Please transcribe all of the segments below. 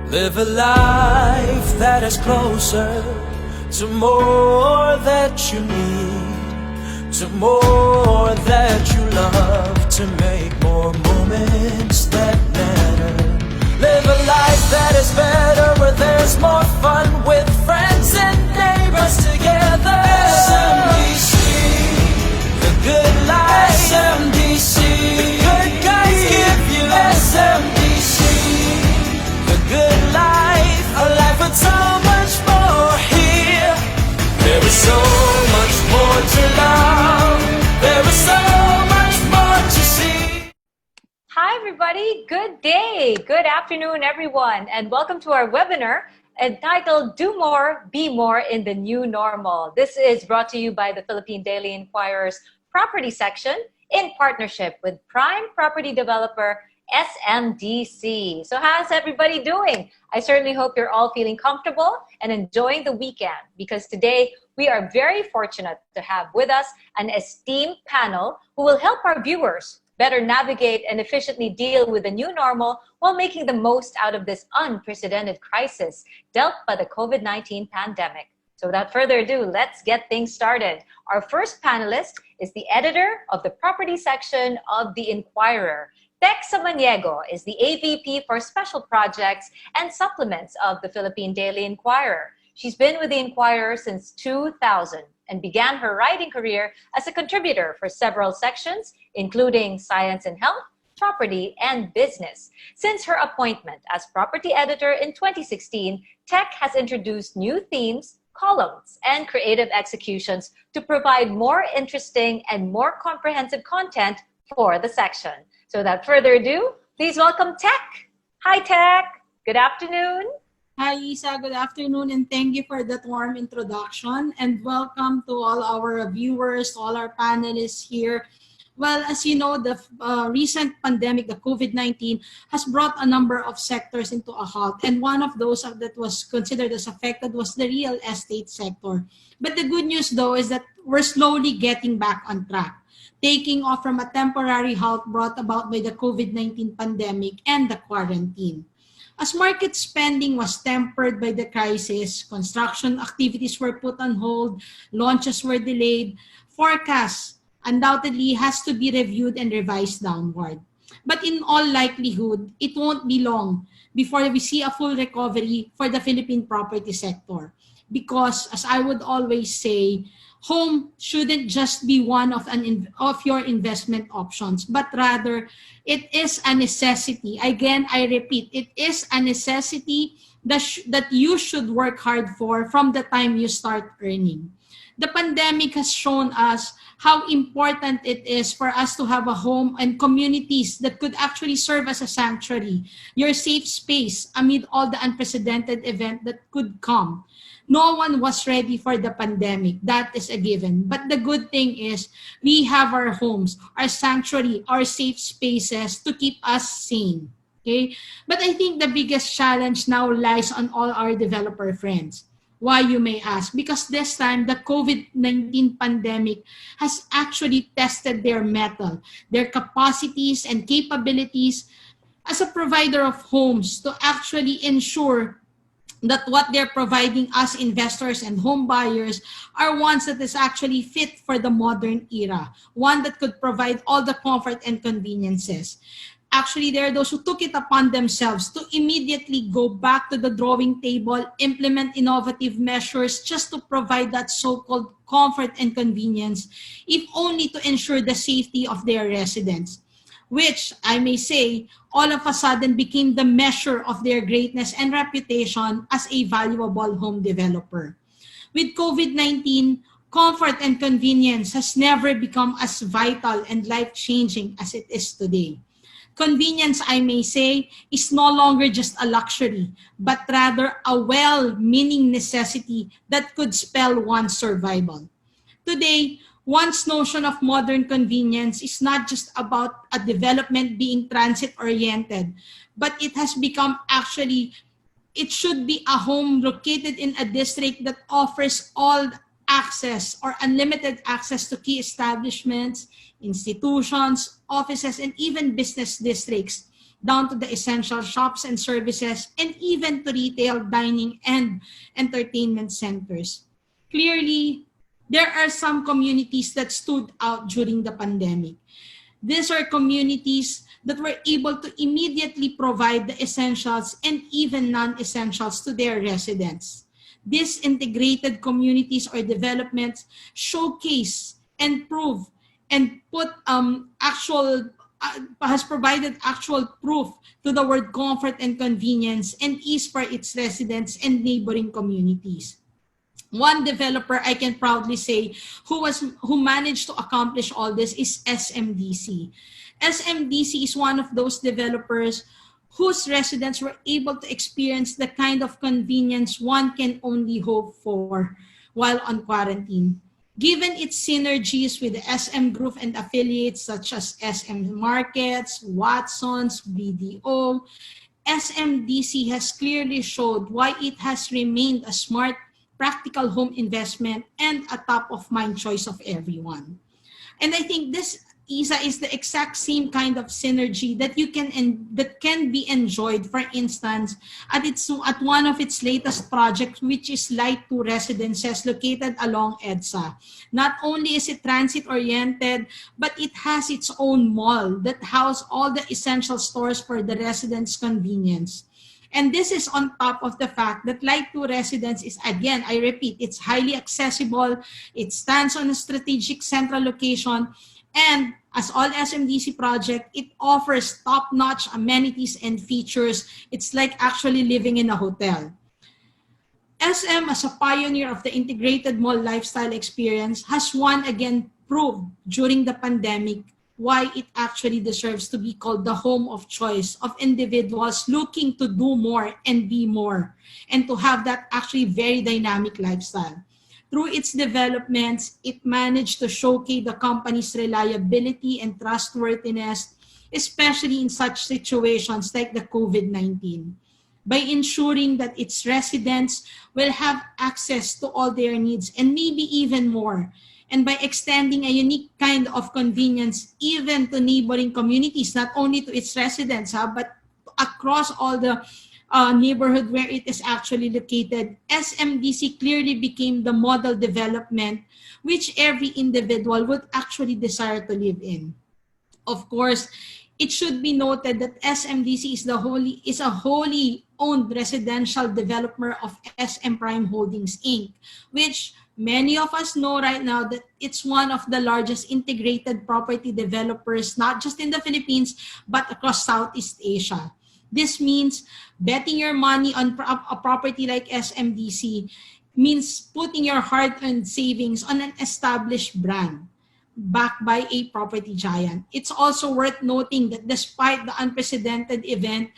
Live a life that is closer to more that you need, to more that you love, to make more moments that matter. Live a life that is better, where there's more fun, with friends and neighbors together. SMDC, the good life. SMDC, the good guys give you. SMDC, the good life, a life with so much more here. There is so much more to love, there is so much more to see. Hi everybody, good day, good afternoon everyone, and welcome to our webinar entitled Do More, Be More in the New Normal. This is brought to you by the Philippine Daily Inquirer's property section in partnership with prime property developer SMDC. So how's everybody doing? I certainly hope you're all feeling comfortable and enjoying the weekend, because today we are very fortunate to have with us an esteemed panel who will help our viewers better navigate and efficiently deal with the new normal while making the most out of this unprecedented crisis dealt by the COVID-19 pandemic. So without further ado, let's get things started. Our first panelist is the editor of the property section of the Inquirer. Tech Samaniego is the AVP for Special Projects and Supplements of the Philippine Daily Inquirer. She's been with the Inquirer since 2000 and began her writing career as a contributor for several sections, including Science and Health, Property, and Business. Since her appointment as property editor in 2016, Tech has introduced new themes, columns, and creative executions to provide more interesting and more comprehensive content for the section. So without further ado, please welcome Tech. Hi, Tech. Good afternoon. Hi, Isa. Good afternoon, and thank you for that warm introduction. And welcome to all our viewers, all our panelists here. Well, as you know, the recent pandemic, the COVID-19, has brought a number of sectors into a halt. And one of those that was considered as affected was the real estate sector. But the good news, though, is that we're slowly getting back on track, taking off from a temporary halt brought about by the COVID-19 pandemic and the quarantine. As market spending was tempered by the crisis, construction activities were put on hold, launches were delayed, forecasts undoubtedly has to be reviewed and revised downward. But in all likelihood, it won't be long before we see a full recovery for the Philippine property sector. Because, as I would always say, home shouldn't just be one of your investment options, but rather it is a necessity. Again, I repeat, it is a necessity that you should work hard for from the time you start earning. The pandemic has shown us how important it is for us to have a home and communities that could actually serve as a sanctuary, your safe space amid all the unprecedented event that could come. No one was ready for the pandemic. That is a given. But the good thing is we have our homes, our sanctuary, our safe spaces to keep us sane. Okay? But I think the biggest challenge now lies on all our developer friends. Why, you may ask? Because this time, the COVID-19 pandemic has actually tested their mettle, their capacities and capabilities as a provider of homes to actually ensure that what they're providing us investors and home buyers are ones that is actually fit for the modern era, one that could provide all the comfort and conveniences. Actually, there are those who took it upon themselves to immediately go back to the drawing table, implement innovative measures just to provide that so-called comfort and convenience, if only to ensure the safety of their residents, which, I may say, all of a sudden became the measure of their greatness and reputation as a valuable home developer. With COVID-19, comfort and convenience has never become as vital and life-changing as it is today. Convenience, I may say, is no longer just a luxury, but rather a well-meaning necessity that could spell one's survival. Today, one's notion of modern convenience is not just about a development being transit-oriented, but it has become actually, it should be a home located in a district that offers all access or unlimited access to key establishments, institutions, offices, and even business districts down to the essential shops and services, and even to retail, dining, and entertainment centers. Clearly, there are some communities that stood out during the pandemic. These are communities that were able to immediately provide the essentials and even non-essentials to their residents. These integrated communities or developments showcase and prove and put has provided actual proof to the word comfort and convenience and ease for its residents and neighboring communities. One developer I can proudly say who managed to accomplish all this is SMDC. SMDC is one of those developers whose residents were able to experience the kind of convenience one can only hope for while on quarantine. Given its synergies with the SM Group and affiliates such as SM Markets, Watsons, BDO, SMDC has clearly showed why it has remained a smart, practical home investment and a top-of-mind choice of everyone. And I think this EDSA is the exact same kind of synergy that can be enjoyed, for instance, at one of its latest projects, which is Light 2 Residences located along EDSA. Not only is it transit-oriented, but it has its own mall that houses all the essential stores for the residents' convenience. And this is on top of the fact that Light 2 Residence is, again, I repeat, it's highly accessible, it stands on a strategic central location, and as all SMDC project, it offers top-notch amenities and features. It's like actually living in a hotel. SM, as a pioneer of the integrated mall lifestyle experience, has once again proved during the pandemic why it actually deserves to be called the home of choice of individuals looking to do more and be more, and to have that actually very dynamic lifestyle. Through its developments, it managed to showcase the company's reliability and trustworthiness, especially in such situations like the COVID-19, by ensuring that its residents will have access to all their needs and maybe even more, and by extending a unique kind of convenience even to neighboring communities, not only to its residents, but across all the neighborhood where it is actually located. SMDC clearly became the model development which every individual would actually desire to live in. Of course, it should be noted that SMDC is a wholly owned residential developer of SM Prime Holdings Inc., which many of us know right now that it's one of the largest integrated property developers, not just in the Philippines, but across Southeast Asia. This means betting your money on a property like SMDC means putting your hard-earned savings on an established brand backed by a property giant. It's also worth noting that despite the unprecedented event,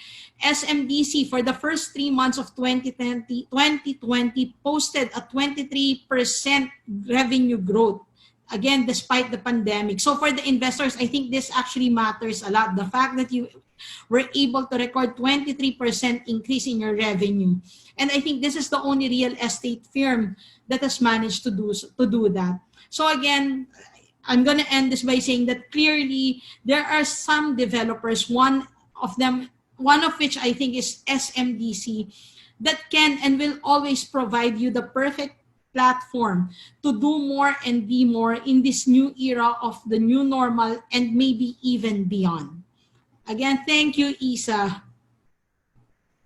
SMDC for the first 3 months of 2020 posted a 23% revenue growth. Again, despite the pandemic. So for the investors, I think this actually matters a lot. The fact that you were able to record 23% increase in your revenue. And I think this is the only real estate firm that has managed to do that. So again, I'm going to end this by saying that clearly there are some developers, one of which I think is SMDC, that can and will always provide you the perfect platform to do more and be more in this new era of the new normal and maybe even beyond. Again, thank you, Isa.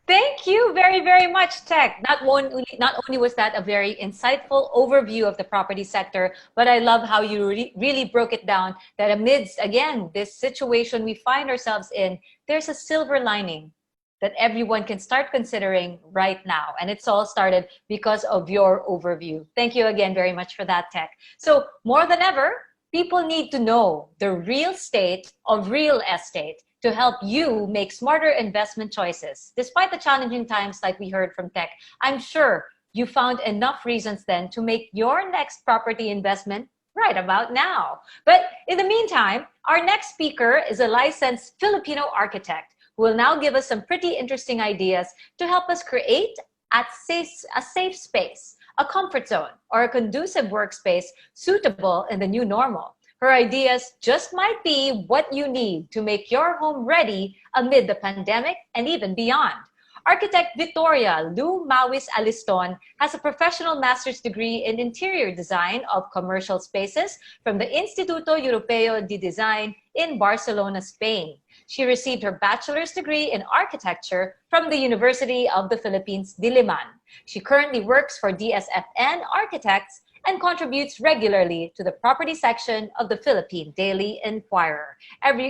Thank you very, very much, Tech. Not only was that a very insightful overview of the property sector, but I love how you really broke it down that amidst, again, this situation we find ourselves in, there's a silver lining that everyone can start considering right now. And it's all started because of your overview. Thank you again very much for that, Tech. So more than ever, people need to know the real state of real estate to help you make smarter investment choices. Despite the challenging times like we heard from Tech, I'm sure you found enough reasons then to make your next property investment right about now. But in the meantime, our next speaker is a licensed Filipino architect who will now give us some pretty interesting ideas to help us create a safe space, a comfort zone, or a conducive workspace suitable in the new normal. Her ideas just might be what you need to make your home ready amid the pandemic and even beyond. Architect Victoria Lu Mawis Aliston has a professional master's degree in interior design of commercial spaces from the Instituto Europeo de Design in Barcelona, Spain. She received her bachelor's degree in architecture from the University of the Philippines, Diliman. She currently works for DSFN Architects and contributes regularly to the property section of the Philippine Daily Inquirer.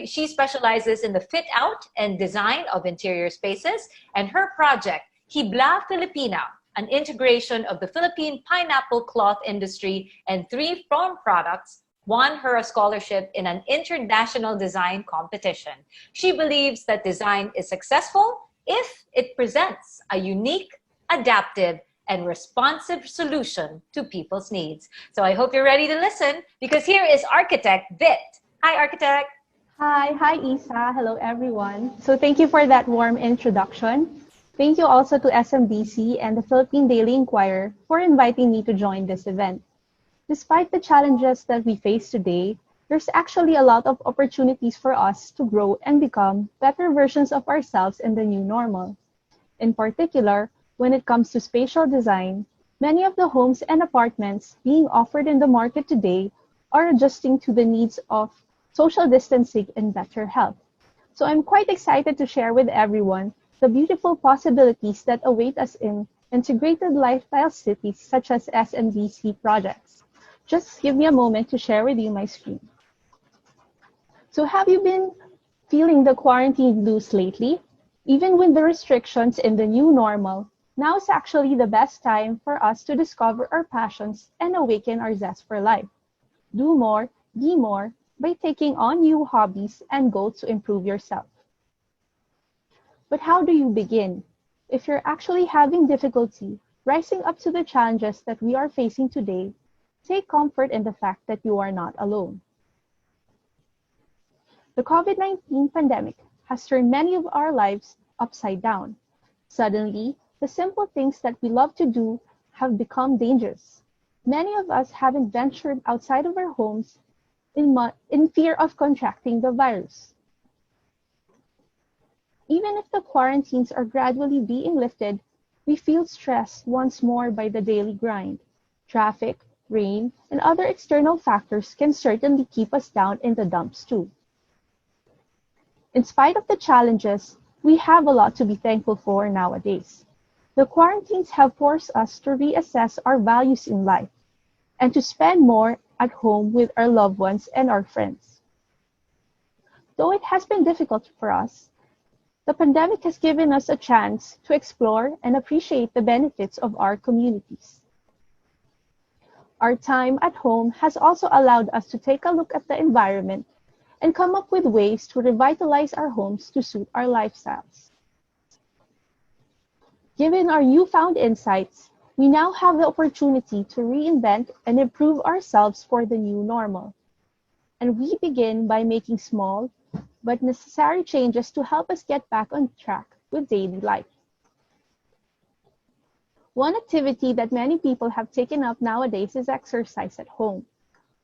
She specializes in the fit out and design of interior spaces, and her project, Hibla Filipina, an integration of the Philippine pineapple cloth industry and 3 farm products, won her a scholarship in an international design competition. She believes that design is successful if it presents a unique, adaptive, and responsive solution to people's needs. So I hope you're ready to listen, because here is Architect Vit. Hi, Architect. Hi, Isa. Hello, everyone. So thank you for that warm introduction. Thank you also to SMDC and the Philippine Daily Inquirer for inviting me to join this event. Despite the challenges that we face today, there's actually a lot of opportunities for us to grow and become better versions of ourselves in the new normal. In particular, when it comes to spatial design, many of the homes and apartments being offered in the market today are adjusting to the needs of social distancing and better health. So I'm quite excited to share with everyone the beautiful possibilities that await us in integrated lifestyle cities such as SMDC projects. Just give me a moment to share with you my screen. So have you been feeling the quarantine blues lately? Even with the restrictions in the new normal, now is actually the best time for us to discover our passions and awaken our zest for life. Do more, be more, by taking on new hobbies and goals to improve yourself. But how do you begin? If you're actually having difficulty rising up to the challenges that we are facing today, take comfort in the fact that you are not alone. The COVID-19 pandemic has turned many of our lives upside down. Suddenly, the simple things that we love to do have become dangerous. Many of us haven't ventured outside of our homes in fear of contracting the virus. Even if the quarantines are gradually being lifted, we feel stressed once more by the daily grind. Traffic, rain, and other external factors can certainly keep us down in the dumps too. In spite of the challenges, we have a lot to be thankful for nowadays. The quarantines have forced us to reassess our values in life and to spend more at home with our loved ones and our friends. Though it has been difficult for us, the pandemic has given us a chance to explore and appreciate the benefits of our communities. Our time at home has also allowed us to take a look at the environment and come up with ways to revitalize our homes to suit our lifestyles. Given our newfound insights, we now have the opportunity to reinvent and improve ourselves for the new normal. And we begin by making small but necessary changes to help us get back on track with daily life. One activity that many people have taken up nowadays is exercise at home.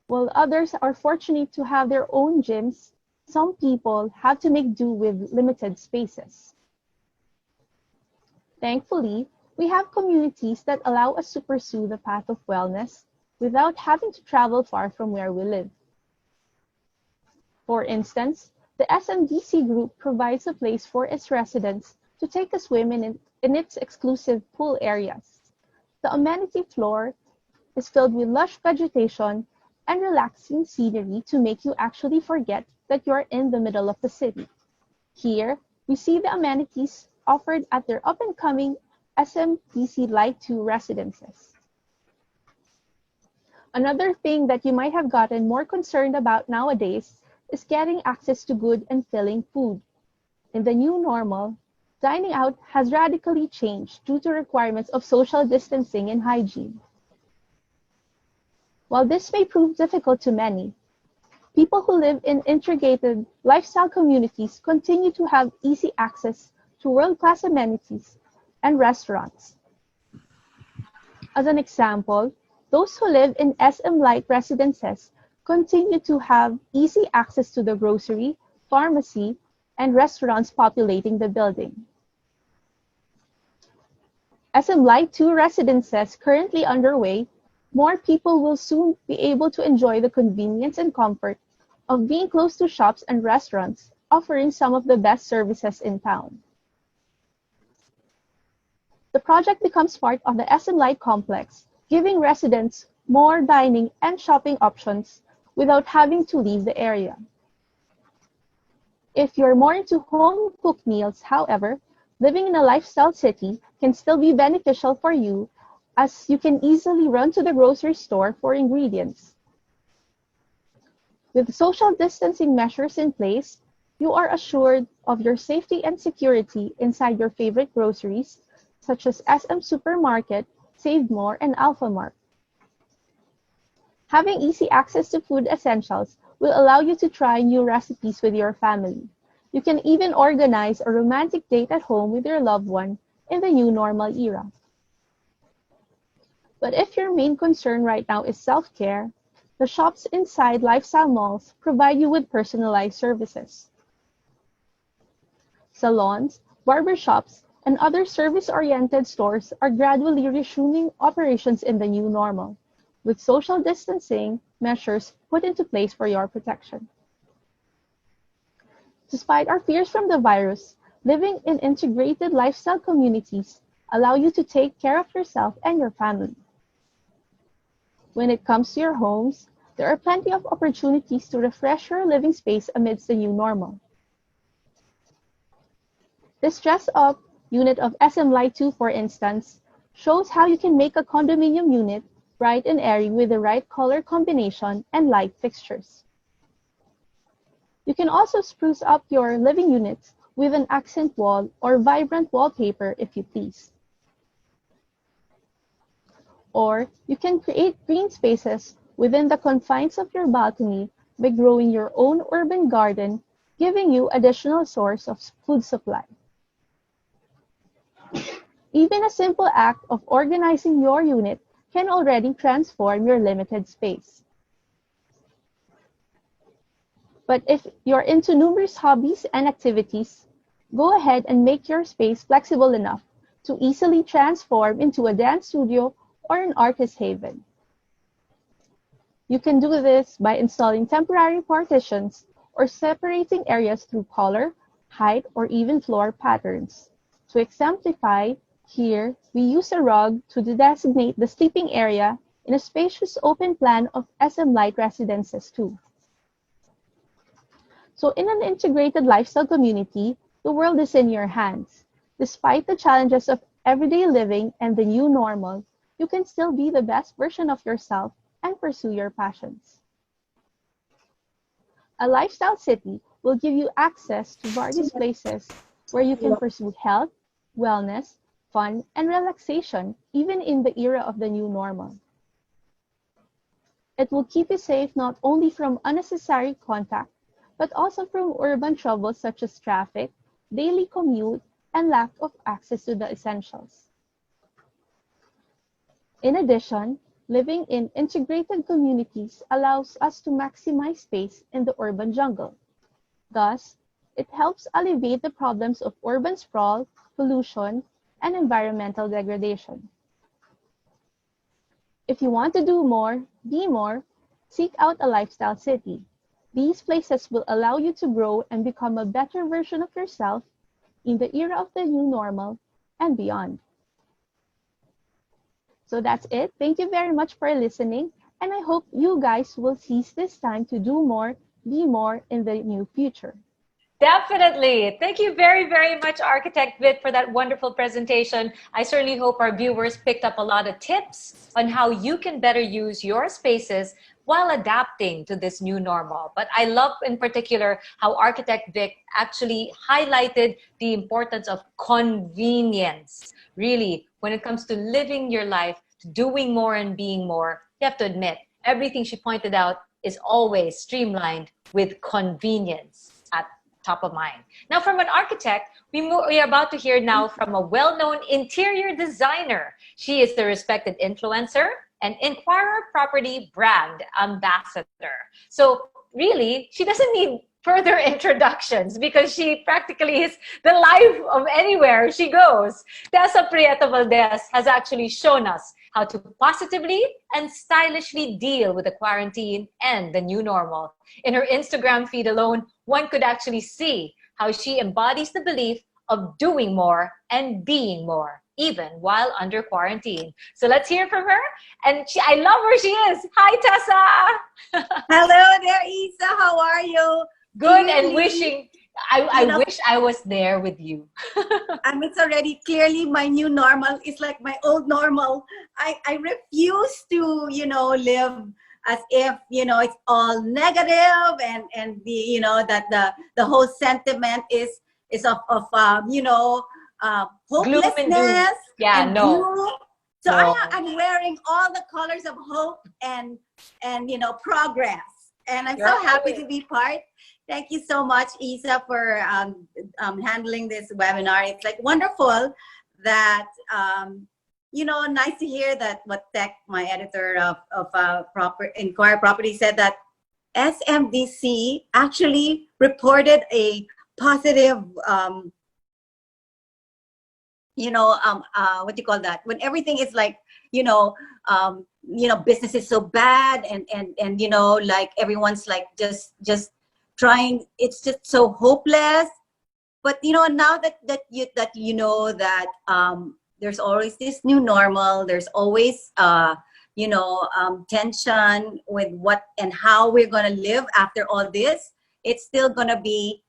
While others are fortunate to have their own gyms, some people have to make do with limited spaces. Thankfully, we have communities that allow us to pursue the path of wellness without having to travel far from where we live. For instance, the SMDC group provides a place for its residents to take a swim in its exclusive pool areas. The amenity floor is filled with lush vegetation and relaxing scenery to make you actually forget that you're in the middle of the city. Here, we see the amenities offered at their up-and-coming SMDC Light 2 residences. Another thing that you might have gotten more concerned about nowadays is getting access to good and filling food. In the new normal, dining out has radically changed due to requirements of social distancing and hygiene. While this may prove difficult to many, people who live in integrated lifestyle communities continue to have easy access to world-class amenities and restaurants. As an example, those who live in SM Light residences continue to have easy access to the grocery, pharmacy, and restaurants populating the building. SM Light 2 residences currently underway, more people will soon be able to enjoy the convenience and comfort of being close to shops and restaurants, offering some of the best services in town. The project becomes part of the SM Light complex, giving residents more dining and shopping options without having to leave the area. If you're more into home-cooked meals, however, living in a lifestyle city can still be beneficial for you as you can easily run to the grocery store for ingredients. With social distancing measures in place, you are assured of your safety and security inside your favorite groceries, such as SM Supermarket, Save More, and Alphamart. Having easy access to food essentials will allow you to try new recipes with your family. You can even organize a romantic date at home with your loved one in the new normal era. But if your main concern right now is self-care, the shops inside lifestyle malls provide you with personalized services. Salons, barbershops, and other service-oriented stores are gradually resuming operations in the new normal, with social distancing measures put into place for your protection. Despite our fears from the virus, living in integrated lifestyle communities allow you to take care of yourself and your family. When it comes to your homes, there are plenty of opportunities to refresh your living space amidst the new normal. This dress-up unit of SM Light 2, for instance, shows how you can make a condominium unit bright and airy with the right color combination and light fixtures. You can also spruce up your living units with an accent wall or vibrant wallpaper if you please. Or you can create green spaces within the confines of your balcony by growing your own urban garden, giving you additional source of food supply. Even a simple act of organizing your unit can already transform your limited space. But if you're into numerous hobbies and activities, go ahead and make your space flexible enough to easily transform into a dance studio or an artist haven. You can do this by installing temporary partitions or separating areas through color, height, or even floor patterns. To exemplify, here we use a rug to designate the sleeping area in a spacious open plan of SM Light residences too. So in an integrated lifestyle community, the world is in your hands. Despite the challenges of everyday living and the new normal, you can still be the best version of yourself and pursue your passions. A lifestyle city will give you access to various places where you can pursue health, wellness, fun, and relaxation, even in the era of the new normal. It will keep you safe not only from unnecessary contact, but also from urban troubles such as traffic, daily commute, and lack of access to the essentials. In addition, living in integrated communities allows us to maximize space in the urban jungle. Thus, it helps alleviate the problems of urban sprawl, pollution, and environmental degradation. If you want to do more, be more, seek out a lifestyle city. These places will allow you to grow and become a better version of yourself in the era of the new normal and beyond. So that's it. Thank you very much for listening, and I hope you guys will seize this time to do more, be more in the new future. Definitely. Thank you very, very much, Architect Vic, for that wonderful presentation. I certainly hope our viewers picked up a lot of tips on how you can better use your spaces while adapting to this new normal. But I love in particular how Architect Vic actually highlighted the importance of convenience. Really, when it comes to living your life, to doing more and being more, you have to admit, everything she pointed out is always streamlined with convenience at top of mind. Now, from an architect, we are about to hear now from a well-known interior designer. She is the respected influencer, and Inquirer Property Brand Ambassador. So really, she doesn't need further introductions because she practically is the life of anywhere she goes. Tessa Prieto Valdez has actually shown us how to positively and stylishly deal with the quarantine and the new normal. In her Instagram feed alone, one could actually see how she embodies the belief of doing more and being more, even while under quarantine. So let's hear from her. And I love where she is. Hi, Tessa. Hello there, Isa. How are you? Good, Clearly, and wishing, I wish I was there with you. it's already clearly my new normal. It's like my old normal. I refuse to, live as if, it's all negative and that the whole sentiment is of hopelessness. Yeah, and no. gloom. So No. I'm wearing all the colors of hope and progress. And I'm so happy to be part. Thank you so much, Isa, for handling this webinar. It's like wonderful that, nice to hear that what Tech, my editor of Inquirer Property, said that SMDC actually reported a positive, what do you call that? When everything is like, business is so bad and like everyone's like just trying, it's just so hopeless. But now that there's always this new normal, there's always tension with what and how we're gonna live after all this. It's still gonna be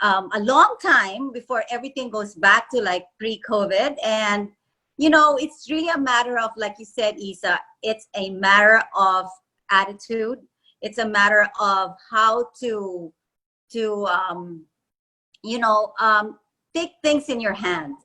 a long time before everything goes back to like pre-COVID. And it's really a matter of, like you said, Isa, it's a matter of attitude. It's a matter of how to take things in your hand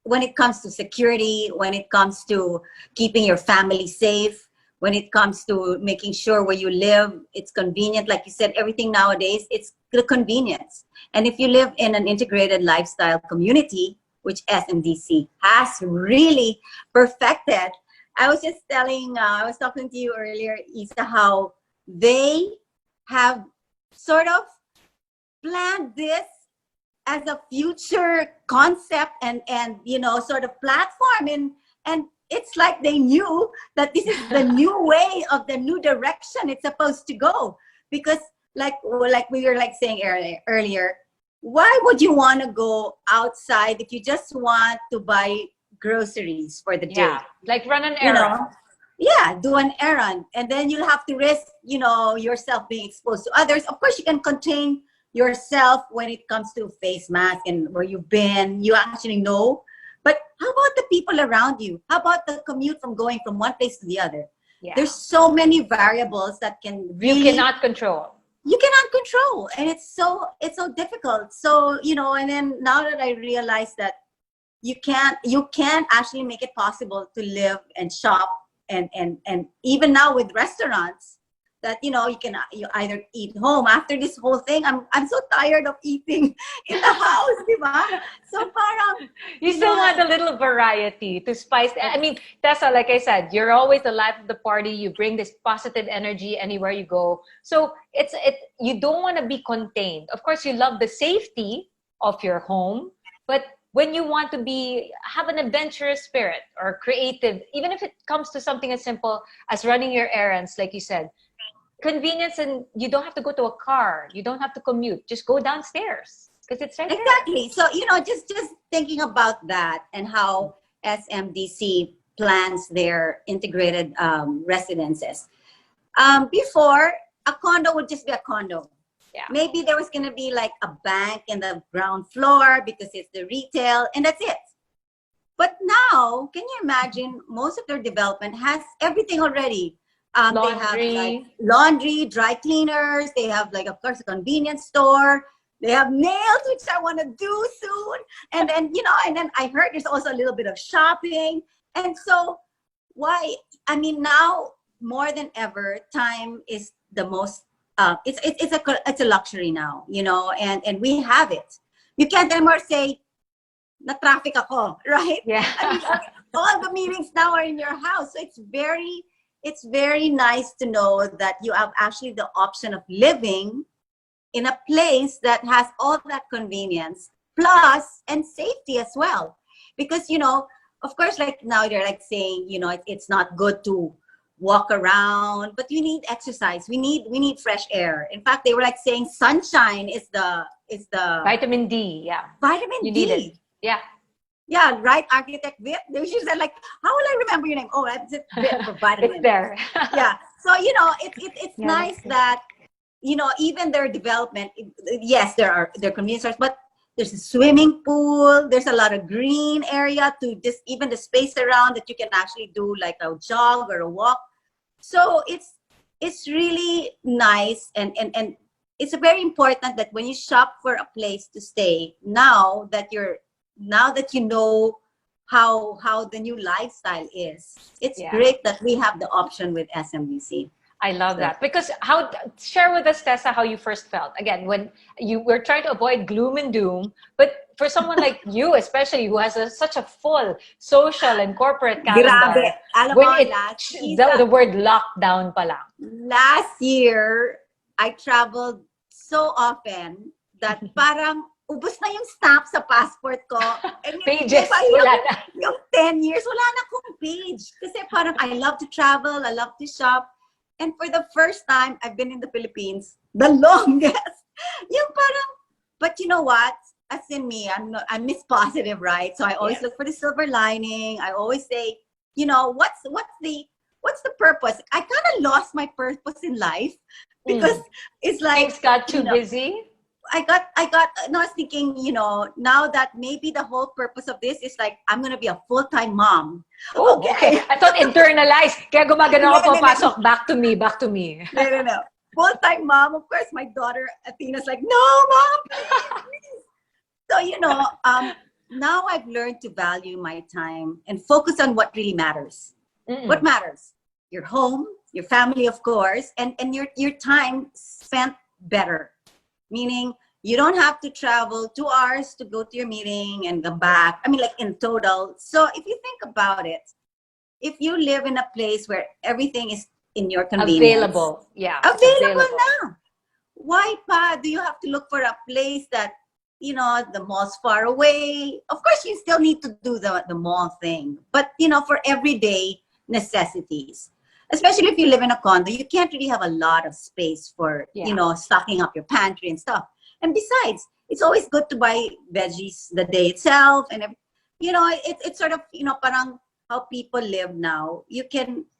when it comes to security, when it comes to keeping your family safe, when it comes to making sure where you live, it's convenient. Like you said, everything nowadays, it's the convenience. And if you live in an integrated lifestyle community, which SMDC has really perfected. I was just I was talking to you earlier, Isa, how they have sort of planned this as a future concept and sort of platform. And it's like they knew that this is the new way of the new direction it's supposed to go. Because like we were like saying earlier, why would you want to go outside if you just want to buy groceries for the day? Yeah, like run an errand. Yeah, do an errand. And then you'll have to risk, yourself being exposed to others. Of course, you can contain yourself when it comes to face mask and where you've been, you actually know. But how about the people around you? How about the commute from going from one place to the other? Yeah. There's so many variables that can really... You cannot control. You cannot control, and it's so difficult. So and then now that I realize that you can't actually make it possible to live and shop and even now with restaurants that you either eat home. After this whole thing, I'm so tired of eating in the house, diba? So parang you still want a little variety to spice. I mean, Tessa, like I said, you're always the life of the party. You bring this positive energy anywhere you go. So you don't want to be contained. Of course, you love the safety of your home, but when you want to have an adventurous spirit or creative, even if it comes to something as simple as running your errands, like you said, convenience, and you don't have to go to a car, you don't have to commute, just go downstairs because it's right exactly there. So just thinking about that and how SMDC plans their integrated residences. Before, a condo would just be a condo. Yeah. Maybe there was going to be like a bank in the ground floor because it's the retail, and that's it. But now, can you imagine, most of their development has everything already. They have like laundry, dry cleaners. They have like, of course, a convenience store. They have nails, which I want to do soon. And then, and then I heard there's also a little bit of shopping. And so now more than ever, time is the most, it's a luxury now, and we have it. You can't anymore say, na-traffic ako, right? Yeah. All the meetings now are in your house. So it's very it's very nice to know that you have actually the option of living in a place that has all that convenience plus and safety as well. Because, you know, of course, like now they're like saying, you know, it's not good to walk around, but you need exercise. We need fresh air. In fact, they were like saying sunshine is the Vitamin D, yeah. vitamin You D. need it. Yeah. Yeah, right, Architect Vit. She said like, how will I remember your name? Oh, that's it, Vit for vitamin. It's there. Yeah. So, you know, it's Yeah, nice that's good. that, you know, even their development, yes, there are convenience stores, but there's a swimming pool, there's a lot of green area to just even the space around that you can actually do like a jog or a walk. So it's really nice, and it's very important that when you shop for a place to stay, now that you know how the new lifestyle is, it's Yeah. great that we have the option with SMDC. I love that. Because share with us, Tessa, how you first felt. Again, when you were trying to avoid gloom and doom, but for someone like you, especially, who has such a full social and corporate calendar, Grabe. Alam when mo, the word lockdown pa lang. last year, I traveled so often that parang ubos na yung stamp sa passport ko. And Pages, diba, wala na. Yung 10 years, wala na akong page. Kasi parang I love to travel, I love to shop. And for the first time, I've been in the Philippines, the longest. Yung parang, but you know what? As in me, I'm Miss Positive, right? So I always look for the silver lining. I always say, you know, what's the purpose? I kind of lost my purpose in life because it's like Things got too you know, busy. I was thinking, you know, now that maybe the whole purpose of this is like, I'm going to be a full-time mom. Oh, okay. I thought internalized. Kaya gumagano ako, No. papasok. Back to me. No. Full-time mom. Of course, my daughter, Athena's like, no, mom, please. So, you know, now I've learned to value my time and focus on what really matters. What matters? Your home, your family, of course, and your time spent better. Meaning, you don't have to travel 2 hours to go to your meeting and go back. I mean, like in total. So if you think about it, if you live in a place where everything is in your convenience. Available. Yeah. Available na. Why pa do you have to look for a place that, you know, the mall's far away? Of course, you still need to do the mall thing. But, you know, for everyday necessities. Especially if you live in a condo, you can't really have a lot of space for, you know, stocking up your pantry and stuff. And besides, it's always good to buy veggies the day itself. And, you know, it's sort of, you know, parang how people live now.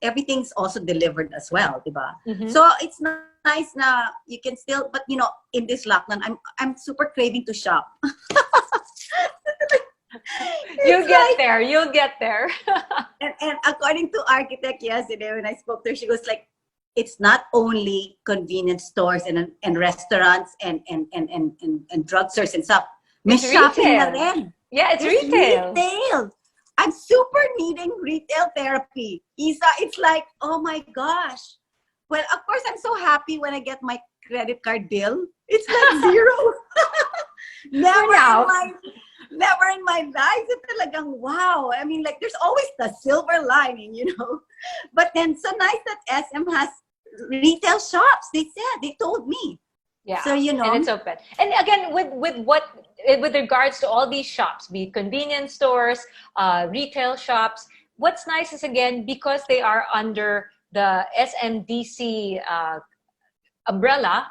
Everything's also delivered as well, diba? So it's nice na you can still, but, you know, in this lockdown, I'm super craving to shop. You'll get there. And according to Architect yesterday, when I spoke to her, she goes like, it's not only convenience stores and restaurants and drugstores and stuff. May shopping na rin. Yeah, it's retail. Retail. I'm super needing retail therapy. Isa, it's like, oh my gosh. Well, of course, I'm so happy when I get my credit card bill. It's like zero. Never in my life. It's talagang wow. I mean, like, there's always the silver lining, you know. But then, so nice that SM has retail shops. They told me. Yeah. So, you know. And it's open. And again, with regards to all these shops, be it convenience stores, retail shops, what's nice is, again, because they are under the SMDC umbrella,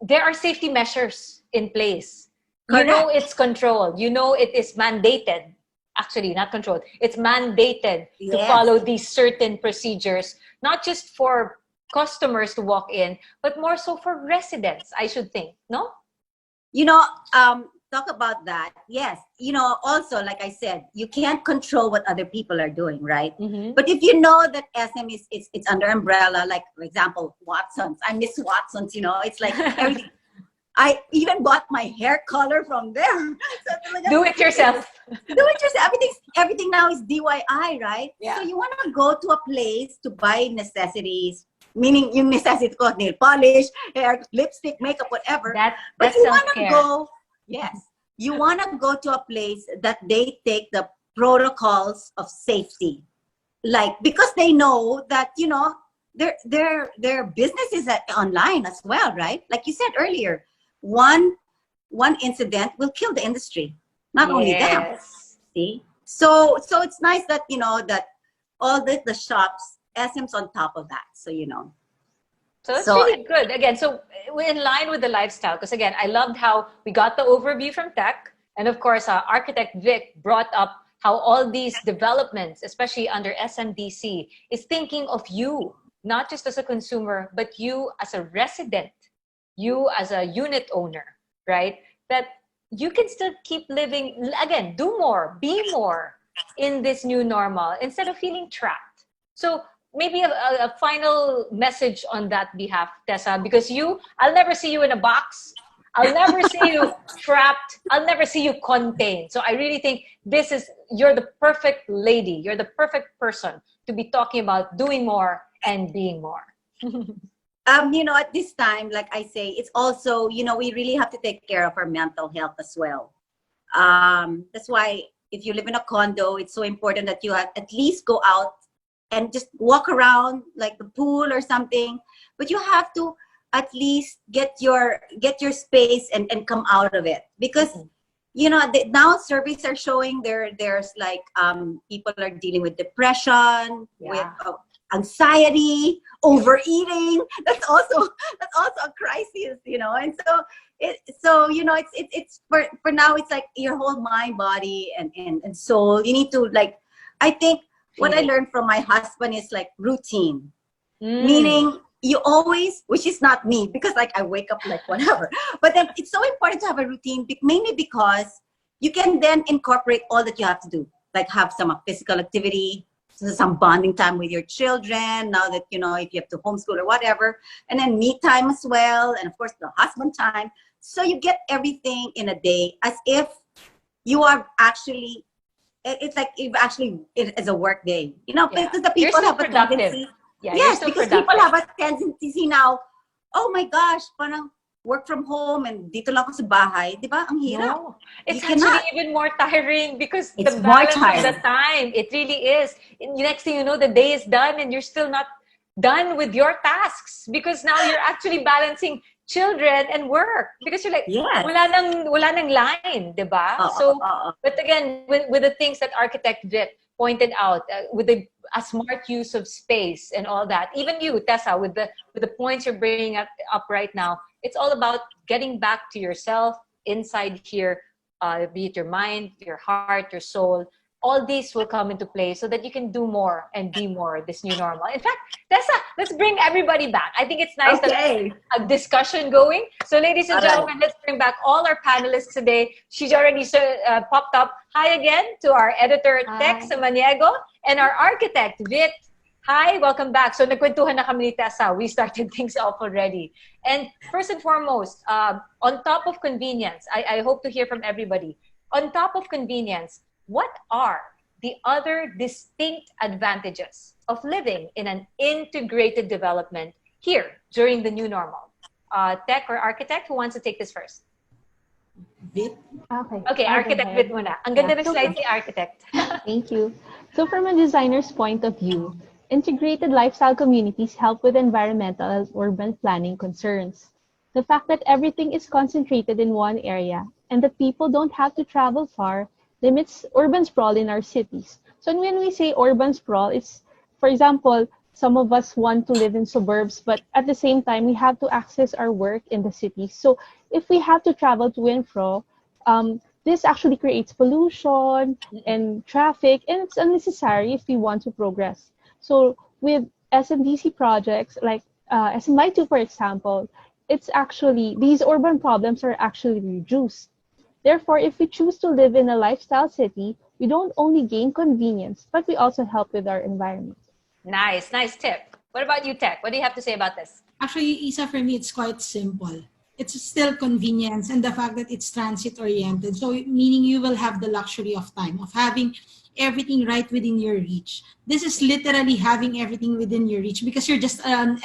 there are safety measures in place. Correct. You know it's controlled. You know it is mandated. Actually, not controlled. It's mandated to follow these certain procedures, not just for customers to walk in, but more so for residents, I should think. No? You know, talk about that. Yes. You know, also, like I said, you can't control what other people are doing, right? But if you know that SM it's under umbrella, like, for example, Watson's. I miss Watson's, you know. It's like everything. I even bought my hair color from there. So, Do it yourself. Do it yourself. Everything now is DIY, right? Yeah. So you want to go to a place to buy necessities, meaning yung necessities ko, nail polish, hair, lipstick, makeup, whatever. But you want to go, you want to go to a place that they take the protocols of safety. Like, because they know that, you know, their business is online as well, right? Like you said earlier, one incident will kill the industry, not only them. Yes. See, so it's nice that that all the shops, SM's on top of that. So So it's So- really good. Again, so we're in line with the lifestyle. Because again, I loved how we got the overview from tech. And of course, Architect Vic brought up how all these developments, especially under SMDC, is thinking of you, not just as a consumer, but you as a resident, you as a unit owner, right? That you can still keep living, again, do more, be more in this new normal instead of feeling trapped. So maybe a final message on that behalf, Tessa, because I'll never see you in a box. I'll never see you trapped. I'll never see you contained. So I really think you're the perfect lady. You're the perfect person to be talking about doing more and being more. At this time, like I say, it's also, we really have to take care of our mental health as well. That's why if you live in a condo, it's so important that you at least go out and just walk around like the pool or something. But you have to at least get your space and come out of it. Because, now surveys are showing there's like people are dealing with depression, with anxiety, overeating. That's also a crisis, and it's for now, it's like your whole mind, body and soul. You need to, like, I think what I learned from my husband is like routine, meaning you always, which is not me, because like I wake up like whatever, but then it's so important to have a routine, mainly because you can then incorporate all that you have to do, like have some physical activity, some bonding time with your children, now that, if you have to homeschool or whatever, and then me time as well, and of course the husband time. So you get everything in a day, as if you are actually, it's like if actually it is a work day, because the people have a tendency. Yeah, Yes, because people have a tendency now, oh my gosh, parang work from home and dito lang ako sa bahay, di ba? Ang hirap. No, it's You actually cannot. even more tiring because It's the more balance of tiring. the time, it really is. And next thing you know, the day is done and you're still not done with your tasks because now you're actually balancing children and work because you're like, Yes. wala nang line, di ba? So, but again, with the things that Architect Vic pointed out, with a smart use of space and all that, even you, Tessa, with the points you're bringing up right now, it's all about getting back to yourself inside here, be it your mind, your heart, your soul. All these will come into play so that you can do more and be more this new normal. In fact, Tessa, let's bring everybody back. I think it's nice that there's a discussion going. So ladies and gentlemen, let's bring back all our panelists today. She's already popped up. Hi again to our editor, Tex Samaniego, and our architect, Vic. Hi, welcome back. So nagkwentuhan na kami ni Tessa. We started things off already. And first and foremost, on top of convenience, I hope to hear from everybody. On top of convenience, what are the other distinct advantages of living in an integrated development here during the new normal? Tech or architect, who wants to take this first? Vit? Okay, architect Vit muna. Ang ganda ng slide ni architect. Thank you. So from a designer's point of view, integrated lifestyle communities help with environmental and urban planning concerns. The fact that everything is concentrated in one area and that people don't have to travel far limits urban sprawl in our cities. So when we say urban sprawl, it's, for example, some of us want to live in suburbs, but at the same time, we have to access our work in the cities. So if we have to travel to and fro, this actually creates pollution and traffic, and it's unnecessary if we want to progress. So with SMDC projects like SMI2, for example, it's actually, these urban problems are actually reduced. Therefore, if we choose to live in a lifestyle city, we don't only gain convenience, but we also help with our environment. Nice tip. What about you, Tech? What do you have to say about this? Actually, Isa, for me, it's quite simple. It's still convenience and the fact that it's transit-oriented. So meaning you will have the luxury of time, of having everything right within your reach. This is literally having everything within your reach because you're just an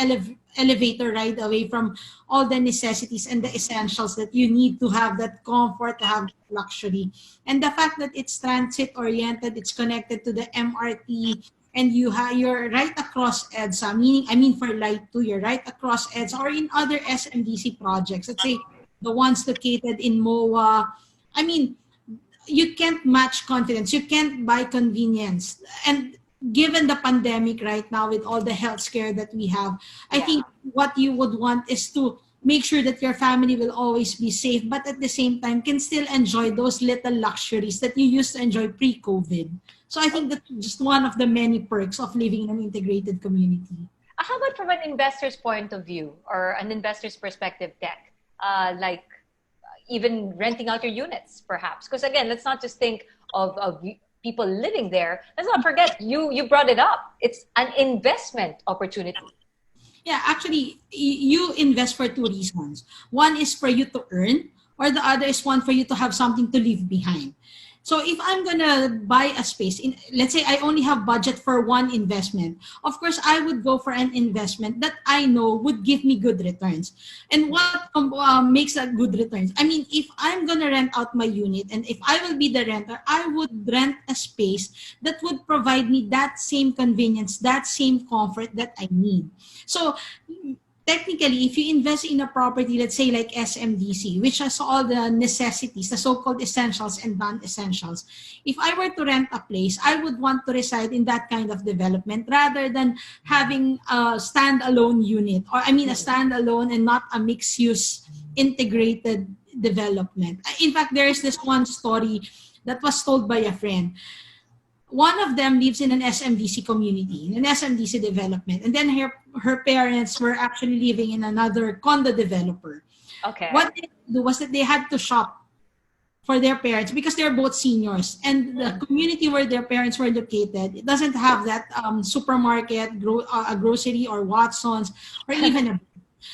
elevator ride away from all the necessities and the essentials that you need to have that comfort, to have luxury. And the fact that it's transit-oriented, it's connected to the MRT, and you're right across EDSA, meaning, I mean for Light 2, you're right across EDSA or in other SMDC projects, let's say the ones located in MOA, I mean, you can't match confidence, you can't buy convenience. And given the pandemic right now with all the health scare that we have, I think what you would want is to make sure that your family will always be safe, but at the same time can still enjoy those little luxuries that you used to enjoy pre-COVID. So I think that's just one of the many perks of living in an integrated community. How about from an investor's point of view or an investor's perspective, Tech? Like even renting out your units, perhaps? Because again, let's not just think of people living there. Let's not forget, you brought it up. It's an investment opportunity. Yeah, actually, you invest for two reasons. One is for you to earn, or the other is one for you to have something to leave behind. So if I'm gonna buy a space, let's say I only have budget for one investment, of course I would go for an investment that I know would give me good returns. And what makes that good returns? I mean, if I'm gonna rent out my unit and if I will be the renter, I would rent a space that would provide me that same convenience, that same comfort that I need. So technically, if you invest in a property, let's say like SMDC, which has all the necessities, the so-called essentials and non-essentials, if I were to rent a place, I would want to reside in that kind of development rather than having a standalone unit, or I mean a standalone and not a mixed-use integrated development. In fact, there is this one story that was told by a friend. One of them lives in an SMDC community, an SMDC development, and then her parents were actually living in another condo developer. Okay. What they do was that they had to shop for their parents because they're both seniors, and the community where their parents were located, it doesn't have that supermarket, a grocery, or Watsons, or even a.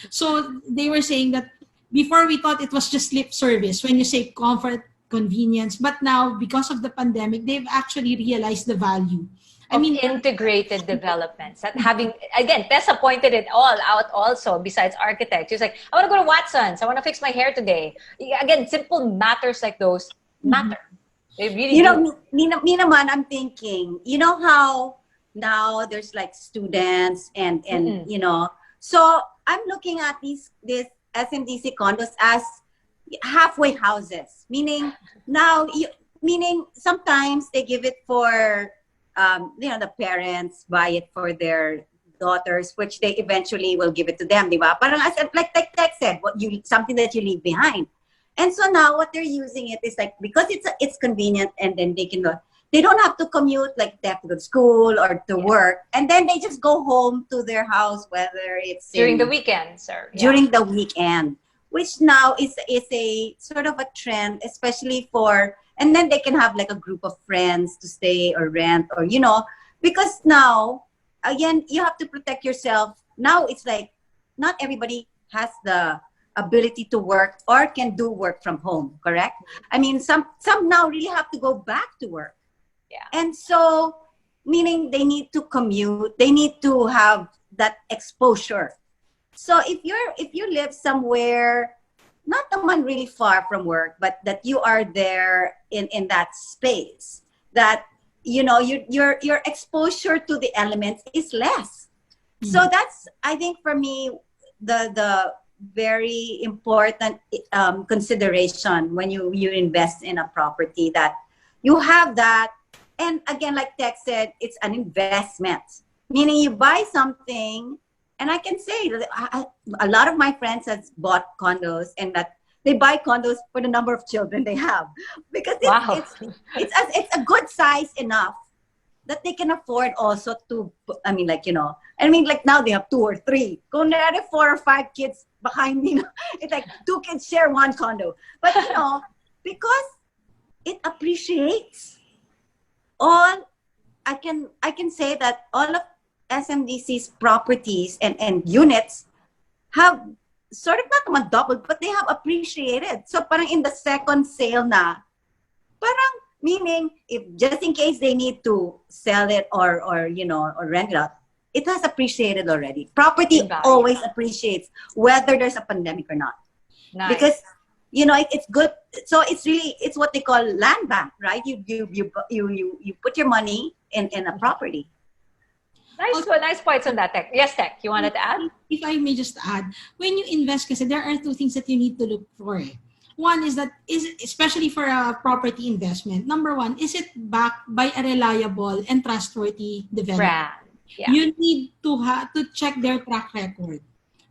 So they were saying that before we thought it was just lip service when you say comfort, convenience, but now because of the pandemic, they've actually realized the value. I mean, integrated developments. That having, again, Tessa pointed it all out also, besides architect. She's like, I want to go to Watson's. I want to fix my hair today. Again, simple matters like those matter. They really do. Me naman, I'm thinking, you know how now there's like students and you know, so I'm looking at these SMDC condos as halfway houses, meaning now meaning sometimes they give it for you know, the parents buy it for their daughters, which they eventually will give it to them, diba? Parang as like Tech said, something that you leave behind. And so now what they're using it is like, because it's convenient, and then they can go, they don't have to commute, like they have to go to school or to work, and then they just go home to their house, whether it's during the weekends or during the weekend, which now is a sort of a trend, especially for, and then they can have like a group of friends to stay or rent, or, you know, because now, again, you have to protect yourself. Now it's like, not everybody has the ability to work or can do work from home, correct? I mean, some now really have to go back to work. Yeah. And so, meaning they need to commute, they need to have that exposure. So if you live somewhere, not the one really far from work, but that you are there in that space, that, you know, your exposure to the elements is less. Mm-hmm. So that's, I think, for me, the very important consideration when you invest in a property, that you have that. And again, like Tech said, it's an investment, meaning you buy something. And I can say a lot of my friends have bought condos, and that they buy condos for the number of children they have, because it's a good size enough that they can afford also to, I mean, like, you know, I mean, like now they have 2 or 3. Kung there are 4 or 5 kids behind me, it's like 2 kids share one condo. But, you know, because it appreciates. I can say that all of SMDC's properties and units have sort of not naman doubled, but they have appreciated. So parang in the second sale na, parang meaning if just in case they need to sell it or you know, or rent it out, it has appreciated already. Property always appreciates whether there's a pandemic or not. Nice. Because, you know, it's good. So it's what they call land bank, right? You put your money in a property. Nice points on that, Tech. Yes, Tech, you wanted to add? If I may just add, when you invest, kasi there are two things that you need to look for. One is that, especially for a property investment, number one, is it backed by a reliable and trustworthy developer? Yeah. You need to check their track record,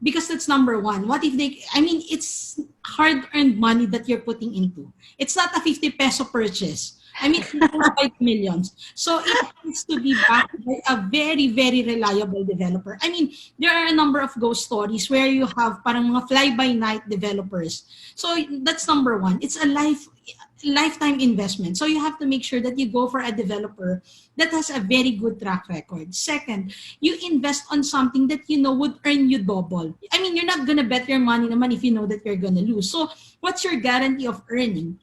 because that's number one. What if it's hard-earned money that you're putting into. It's not a 50 peso purchase. It's 5 millions. So it has to be backed by a very, very reliable developer. There are a number of ghost stories where you have parang mga fly-by-night developers. So that's number one. It's a lifetime investment. So you have to make sure that you go for a developer that has a very good track record. Second, you invest on something that you know would earn you double. You're not gonna bet your money naman if you know that you're gonna lose. So what's your guarantee of earning?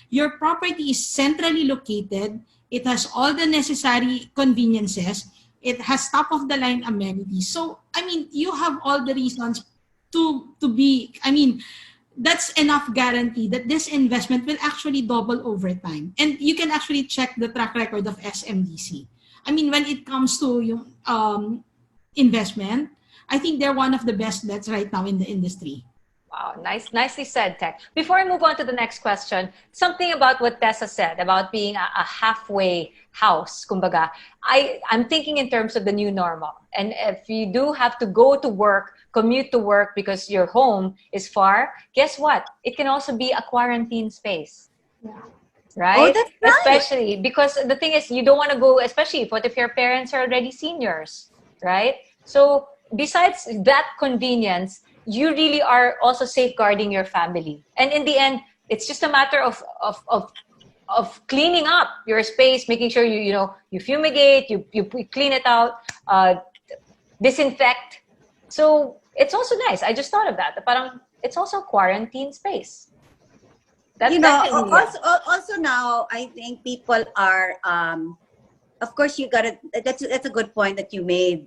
Your property is centrally located. It has all the necessary conveniences. It has top-of-the-line amenities. So, you have all the reasons to be, that's enough guarantee that this investment will actually double over time. And you can actually check the track record of SMDC. When it comes to yung, investment, I think they're one of the best bets right now in the industry. Wow, nicely said, Tech. Before I move on to the next question, something about what Tessa said about being a halfway house, kumbaga. I'm thinking in terms of the new normal. And if you do have to go to work, commute to work because your home is far, guess what? It can also be a quarantine space. Yeah. Right? Oh, that's right. Especially because the thing is, you don't want to go, especially what if your parents are already seniors, right? So besides that convenience, you really are also safeguarding your family. And in the end, it's just a matter of cleaning up your space, making sure you fumigate, you clean it out, disinfect. So it's also nice. I just thought of that. Parang it's also a quarantine space. Also now, I think people are, of course, that's a good point that you made.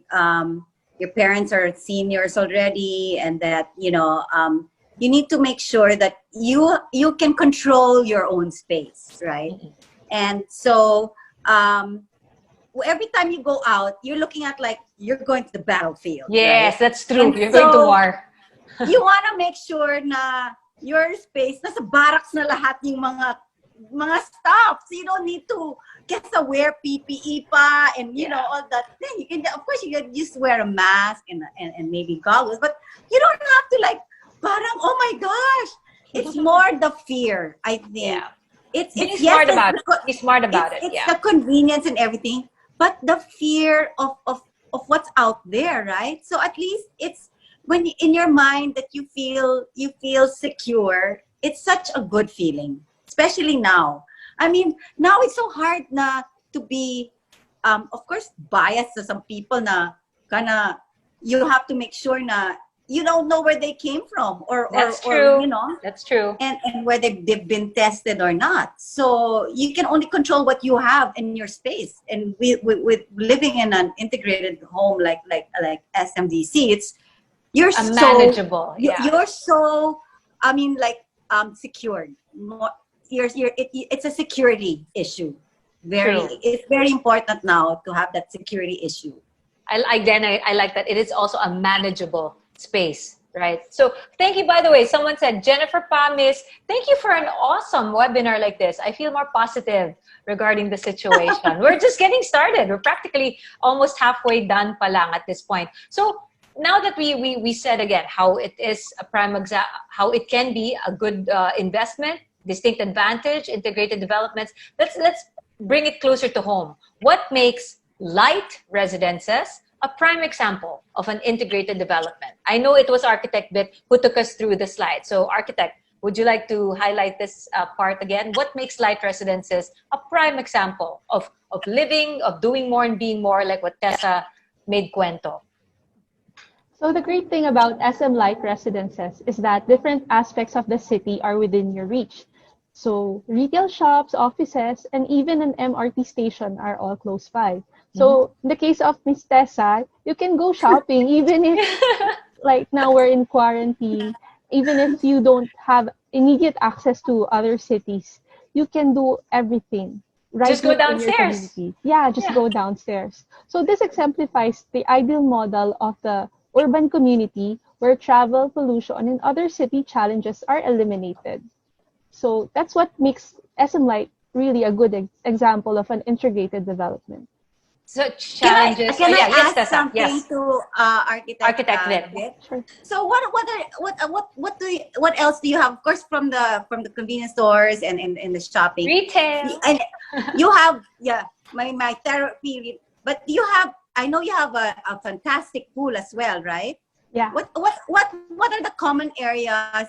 Your parents are seniors already, and that, you need to make sure that you can control your own space, right? Mm-hmm. And so every time you go out, you're looking at like you're going to the battlefield. Yes, right? That's true. And you're going to war. You want to make sure na your space, nasa barracks na lahat yung mga stuff. So you don't need to wear PPE pa and all that. Then you can, of course, you can just wear a mask and maybe goggles, but you don't have to like parang, oh my gosh. It's more the fear, I think. Yeah. Be smart about it. Be smart about it. It's the convenience and everything, but the fear of what's out there, right? So at least it's when in your mind that you feel secure. It's such a good feeling, especially now. Now it's so hard to be, of course, biased to some people na you have to make sure na you don't know where they came from or That's true. That's true. And whether they've been tested or not. So you can only control what you have in your space. And with living in an integrated home like SMDC, you're so manageable. Yeah. You're so secured. It's a security issue. It's very important now to have that security issue. I like that. It is also a manageable space, right? So thank you, by the way. Someone said, Jennifer Pamis, thank you for an awesome webinar like this. I feel more positive regarding the situation. We're just getting started. We're practically almost halfway done pa lang at this point. So now that we said again how it is a how it can be a good investment, distinct advantage, integrated developments, let's bring it closer to home. What makes light residences a prime example of an integrated development? I know it was Architect Bit who took us through the slide. So Architect, would you like to highlight this part again? What makes light residences a prime example of living, of doing more and being more, like what Tessa made cuento? So the great thing about SM Light Residences is that different aspects of the city are within your reach. So retail shops, offices, and even an MRT station are all close by. So in the case of Miss Tessa, you can go shopping even if like now we're in quarantine, even if you don't have immediate access to other cities, you can do everything right Just go in your downstairs. community. Yeah, just go downstairs. So this exemplifies the ideal model of the urban community where travel, pollution, and other city challenges are eliminated. So that's what makes SM Light really a good example of an integrated development. So Can I challenges. can Oh, I yeah, yes, ask Tessa. something Yes. to Architect Vic. Vic? Sure. So what else do you have? Of course, from the convenience stores and in the shopping, Retail. and you have my therapy. But you have, I know you have a fantastic pool as well, right? Yeah. What are the common areas,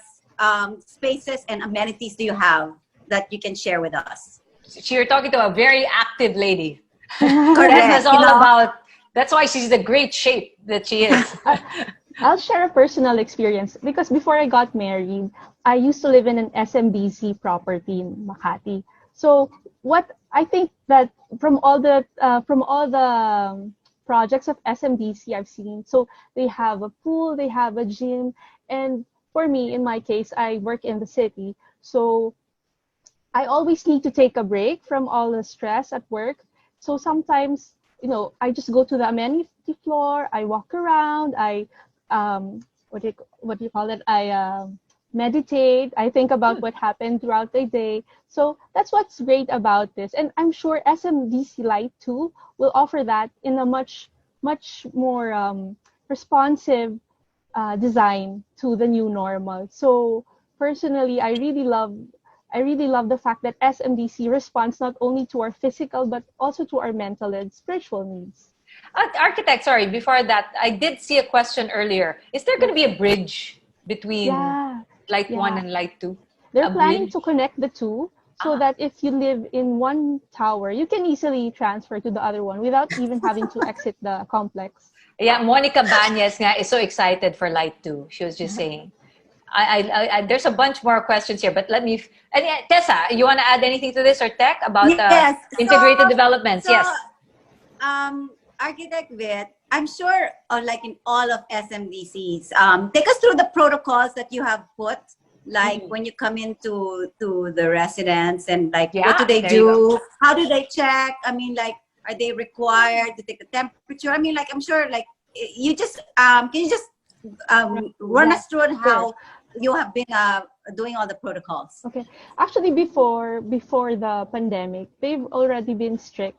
spaces, and amenities do you have that you can share with us? So you're talking to a very active lady. Correct. Tessa's you all know? about, that's why she's the great shape that she is. I'll share a personal experience because before I got married, I used to live in an SMDC property in Makati. So what I think that from all the projects of SMDC I've seen, so they have a pool, they have a gym, and for me, in my case, I work in the city, so I always need to take a break from all the stress at work. So sometimes, I just go to the amenity floor, I walk around, I what do you call it? I meditate, I think about what happened throughout the day. So that's what's great about this. And I'm sure SMDC Light 2 will offer that in a much more responsive design to the new normal. So personally, I really love the fact that SMDC responds not only to our physical but also to our mental and spiritual needs. Architect, sorry, before that, I did see a question earlier. Is there going to be a bridge between Light 1 and Light 2? They're planning to connect the two so that if you live in one tower, you can easily transfer to the other one without even having to exit the complex. Yeah, Monica Banyes nga is so excited for Light 2. She was just saying. There's a bunch more questions here, but let me... Tessa, you want to add anything to this or Tech about integrated developments? Yes. Architect Vit, I'm sure, like in all of SMDCs, take us through the protocols that you have put, like when you come into the residence and like what do they do? How do they check? I mean, like, are they required to take the temperature? I mean, like, I'm sure, like, you just can you just run us through how you have been doing all the protocols? Okay, actually, before the pandemic, they've already been strict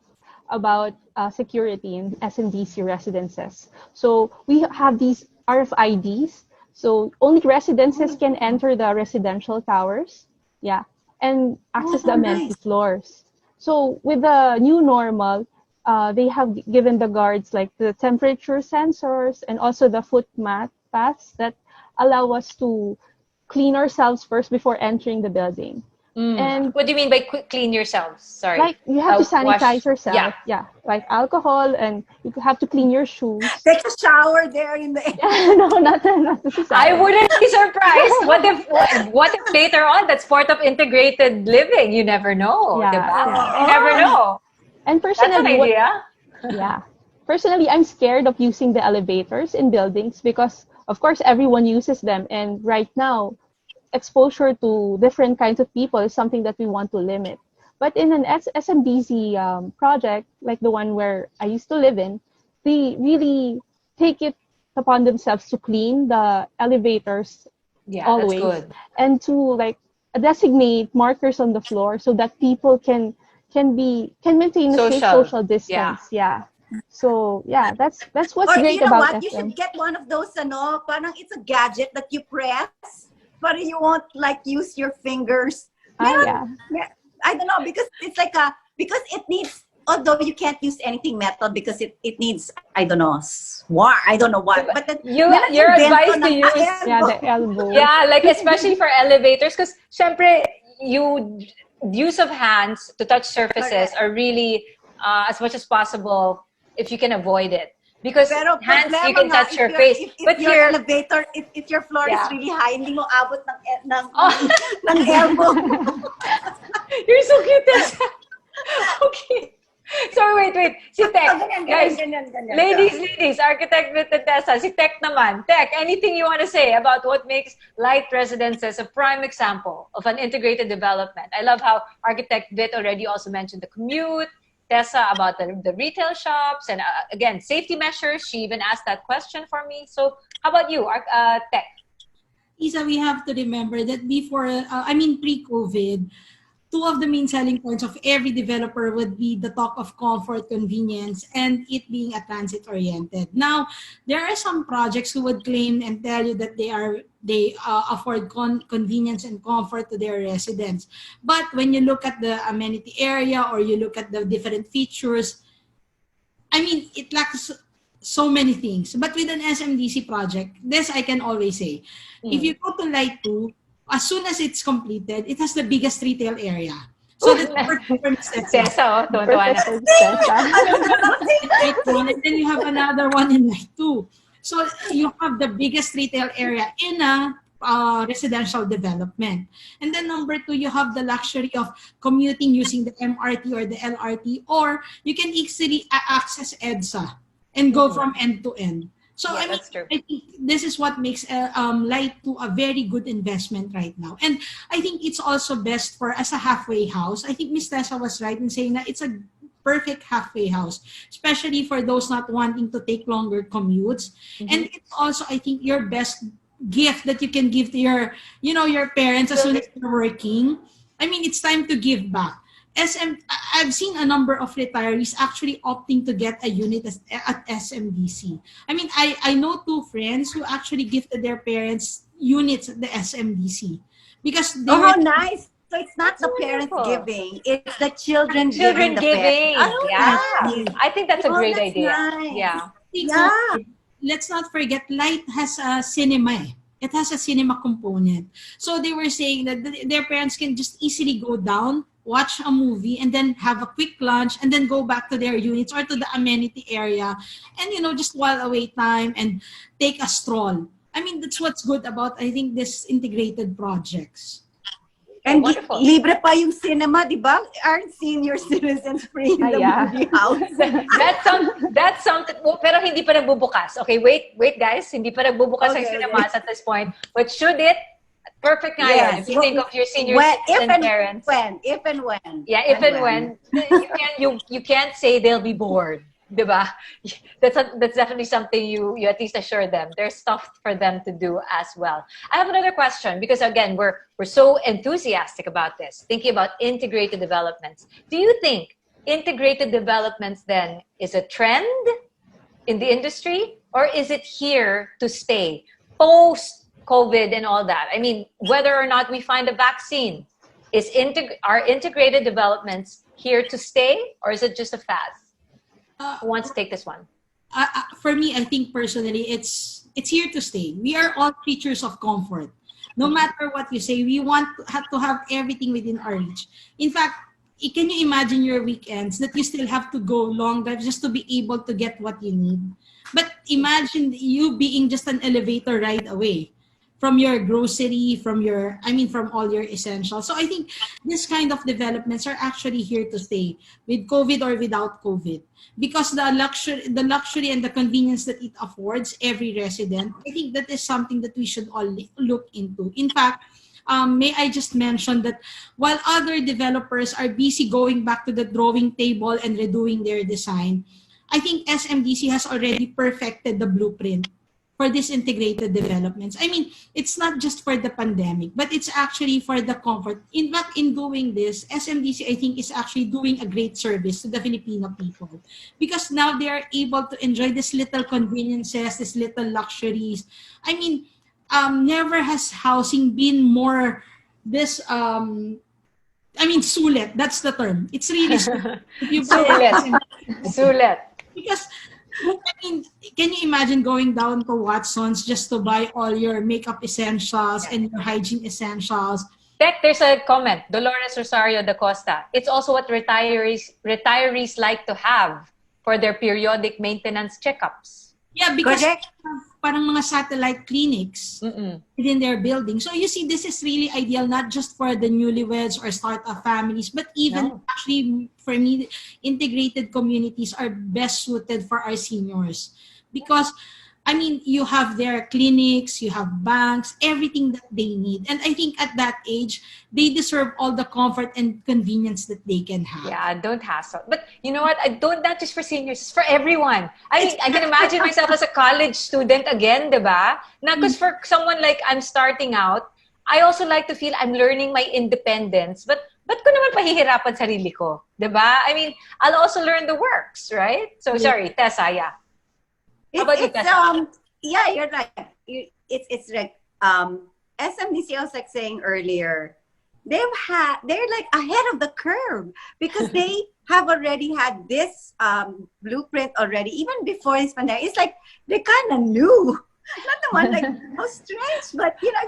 about security in SMDC residences. So we have these RFIDs. So only residences can enter the residential towers, and access the amenity floors. So with the new normal, they have given the guards like the temperature sensors and also the foot mat paths that allow us to clean ourselves first before entering the building. And what do you mean by clean yourselves? Sorry. Like you have to sanitize yourself. Yeah. Like alcohol, and you have to clean your shoes. Take a shower there in the No, not necessarily. I wouldn't be surprised. What if later on that's part of integrated living? You never know. You never know. And personally, that's an idea. Personally, I'm scared of using the elevators in buildings because, of course, everyone uses them, and right now, exposure to different kinds of people is something that we want to limit. But in an SMDC project, like the one where I used to live in, they really take it upon themselves to clean the elevators always. That's good. And to like designate markers on the floor so that people can maintain a safe social distance. So that's what's great about what? You should get one of those parang it's a gadget that you press. But you won't like use your fingers. I don't know, because it's like because it needs, although you can't use anything metal because it needs, I don't know what. But your advice to use the elbow. Like especially for elevators, because syempre use of hands to touch surfaces are really as much as possible if you can avoid it. Because hands, you can touch your face. But your elevator, if your floor is really high, hindi mo abot ng elbow. You're so cute. Okay. So wait. Si Tech. Ganyan, Guys, ganyan, ganyan. ladies, Architect with Tessa. Si Tech naman. Tech, anything you want to say about what makes light residences a prime example of an integrated development? I love how Architect Vit already also mentioned the commute, Tessa about the retail shops, and again, safety measures. She even asked that question for me. So how about you, Tech? Isa, we have to remember that before, pre-COVID, two of the main selling points of every developer would be the talk of comfort, convenience, and it being a transit-oriented. Now, there are some projects who would claim and tell you that they afford convenience and comfort to their residents. But when you look at the amenity area or you look at the different features, it lacks so many things. But with an SMDC project, this I can always say. If you go to Light 2, as soon as it's completed, it has the biggest retail area. So that's perfect for Ms. Tessa, tuwan-tuwa na. Perfect for Tessa. And then you have another one in Light 2. So you have the biggest retail area in a residential development. And then number 2, you have the luxury of commuting using the MRT or the LRT, or you can easily access EDSA and go from end to end. So Yeah, that's true. I think this is what makes Light 2 a very good investment right now. And I think it's also best for as a halfway house. I think Ms. Tessa was right in saying that it's a perfect halfway house, especially for those not wanting to take longer commutes. And it's also, I think, your best gift that you can give to your parents as soon as you're working. It's time to give back. I've seen a number of retirees actually opting to get a unit at SMDC. I know 2 friends who actually gifted their parents units at the SMDC because they Oh, were how nice. So it's not the parents wonderful. giving, it's the children Children giving the giving. parents. Oh, Yeah. nice. I think that's a Oh, great that's idea. nice. Yeah. Yeah. Let's not forget, Light has a cinema. It has a cinema component. So they were saying that their parents can just easily go down, watch a movie, and then have a quick lunch, and then go back to their units or to the amenity area, and just while away time and take a stroll. That's what's good about, I think, this integrated projects. And Wonderful. libre pa yung cinema, di ba? Aren't senior citizens free in the Yeah. movie house? That's something, pero hindi pa nagbubukas. Okay, wait guys, hindi pa nagbubukas ang Okay, cinemas at this point. But should it? Perfect nga yun. If you think of your senior citizen parents. If and when. Yeah, if and when. You can't say they'll be bored. Diba? That's definitely something you at least assure them. There's stuff for them to do as well. I have another question because again, we're so enthusiastic about this, thinking about integrated developments. Do you think integrated developments then is a trend in the industry, or is it here to stay post-COVID and all that? Whether or not we find a vaccine, are integrated developments here to stay, or is it just a fad? Who wants to take this one? For me, I think personally, it's here to stay. We are all creatures of comfort. No matter what you say, we want to have everything within our reach. In fact, can you imagine your weekends that you still have to go long drives just to be able to get what you need? But imagine you being just an elevator ride away from your grocery, from all your essentials. So I think this kind of developments are actually here to stay, with COVID or without COVID, because the luxury and the convenience that it affords every resident, I think that is something that we should all look into. In fact, may I just mention that while other developers are busy going back to the drawing table and redoing their design, I think SMDC has already perfected the blueprint for these integrated developments. It's not just for the pandemic, but it's actually for the comfort. In fact, in doing this, SMDC, I think, is actually doing a great service to the Filipino people, because now they are able to enjoy these little conveniences, these little luxuries. Never has housing been more this, sulit. That's the term. It's really sulit. Sulit. Because, can you imagine going down to Watson's just to buy all your makeup essentials and your hygiene essentials? Tech, there's a comment. Dolores Rosario da Costa. It's also what retirees like to have for their periodic maintenance checkups. Yeah, because Correct. parang mga satellite clinics within their building. So you see, this is really ideal, not just for the newlyweds or startup families, but even actually for me, integrated communities are best suited for our seniors. Because I mean, you have their clinics, you have banks, everything that they need. And I think at that age, they deserve all the comfort and convenience that they can have. Yeah, don't hassle. But you know what? I don't, not just for seniors, it's for everyone. I mean, I can imagine myself as a college student again, diba? Na, because for someone like I'm starting out, I also like to feel I'm learning my independence. But ba't ko naman pahihirapan sarili ko? Diba? I mean, I'll also learn the works, right? So, sorry, Tessa, yeah. How about you, Tessa? Yeah, you're right. It's like SMDC, I was like saying earlier, they're like ahead of the curve because they have already had this blueprint already, even before this pandemic. It's like they kind of knew. Not the one like how strange, but you know,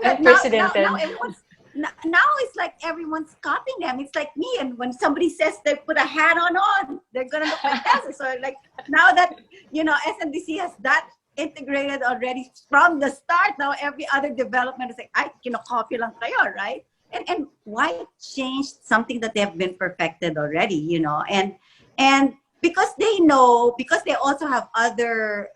now it's like everyone's copying them. It's like me, and when somebody says they put a hat on, they're gonna look like that. So like now that you know SMDC has that integrated already from the start, now every other development is like, I copy lang kayo, right? And why change something that they have been perfected already, you know? And because they know, because they also have other,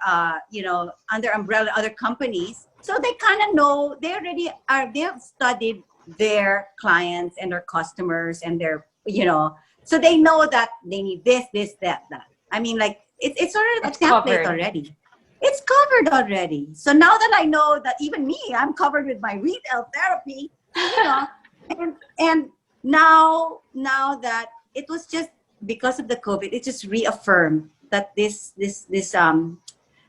you know, under umbrella, other companies, so they kind of know, they have studied their clients and their customers and their, you know, so they know that they need this, that. I mean, like, it's already a template already. It's covered already. So now that I know that even me, I'm covered with my retail therapy, you know, and now that it was just because of the COVID, it just reaffirmed that this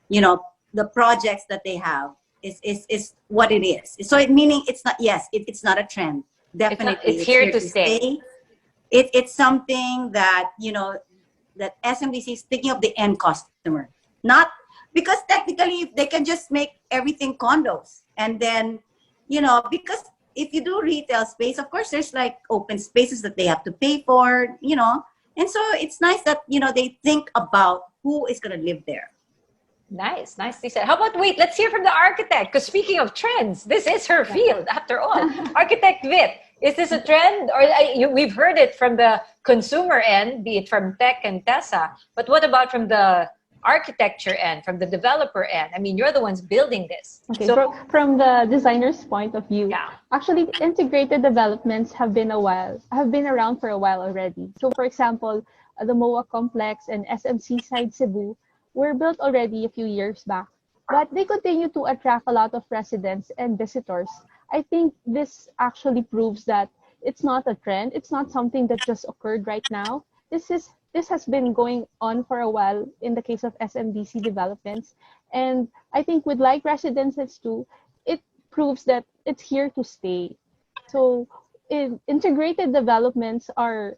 you know, the projects that they have is what it is. So it meaning it's not, it's not a trend. Definitely. It's here to stay. It's something that, you know, that SMDC is thinking of the end customer. Not because technically they can just make everything condos. And then, you know, because if you do retail space, of course, there's like open spaces that they have to pay for, you know. And so it's nice that, you know, they think about who is going to live there. Nice, nicely said. How about, wait, let's hear from the architect. Because speaking of trends, this is her field, after all. Architect Vit, is this a trend? Or we've heard it from the consumer end, be it from Tech and Tessa. But what about from the architecture end, from the developer end? I mean, you're the ones building this. Okay, so from the designer's point of view, actually integrated developments have been around for a while already. So for example, the MOA complex and SMC side Cebu were built already a few years back, but they continue to attract a lot of residents and visitors. I think this actually proves that it's not a trend. It's not something that just occurred right now. This has been going on for a while in the case of SMDC developments. And I think with like residences too, it proves that it's here to stay. So integrated developments are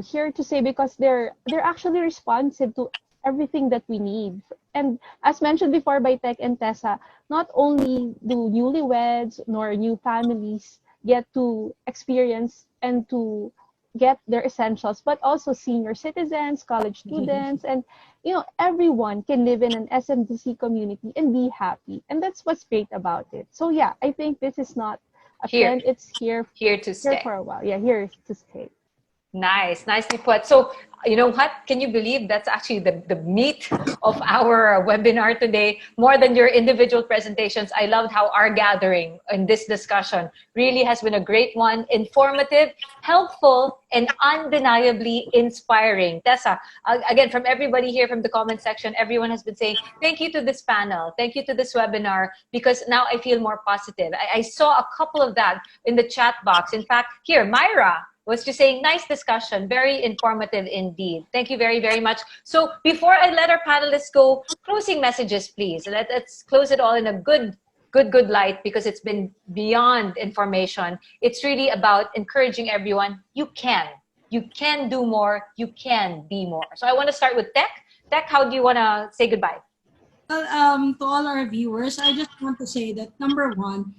here to stay because they're actually responsive to everything that we need. And as mentioned before by Tech and Tessa, not only do newlyweds nor new families get to experience and to get their essentials, but also senior citizens, college students, and you know, everyone can live in an SMDC community and be happy. And that's what's great about it. So yeah, I think this is not a trend. It's here to stay for a while. Yeah, here to stay. Nice, nicely put. So, you know what? Can you believe that's actually the meat of our webinar today? More than your individual presentations, I loved how our gathering in this discussion really has been a great one, informative, helpful, and undeniably inspiring. Tessa, again, from everybody here from the comment section, everyone has been saying, thank you to this panel, thank you to this webinar, because now I feel more positive. I saw a couple of that in the chat box. In fact, here, Myra was just saying, nice discussion, very informative indeed. Thank you very, very much. So before I let our panelists go, closing messages, please. Let's close it all in a good light, because it's been beyond information. It's really about encouraging everyone. You can do more, you can be more. So I want to start with Tech. Tech, how do you want to say goodbye? Well, to all our viewers, I just want to say that number one,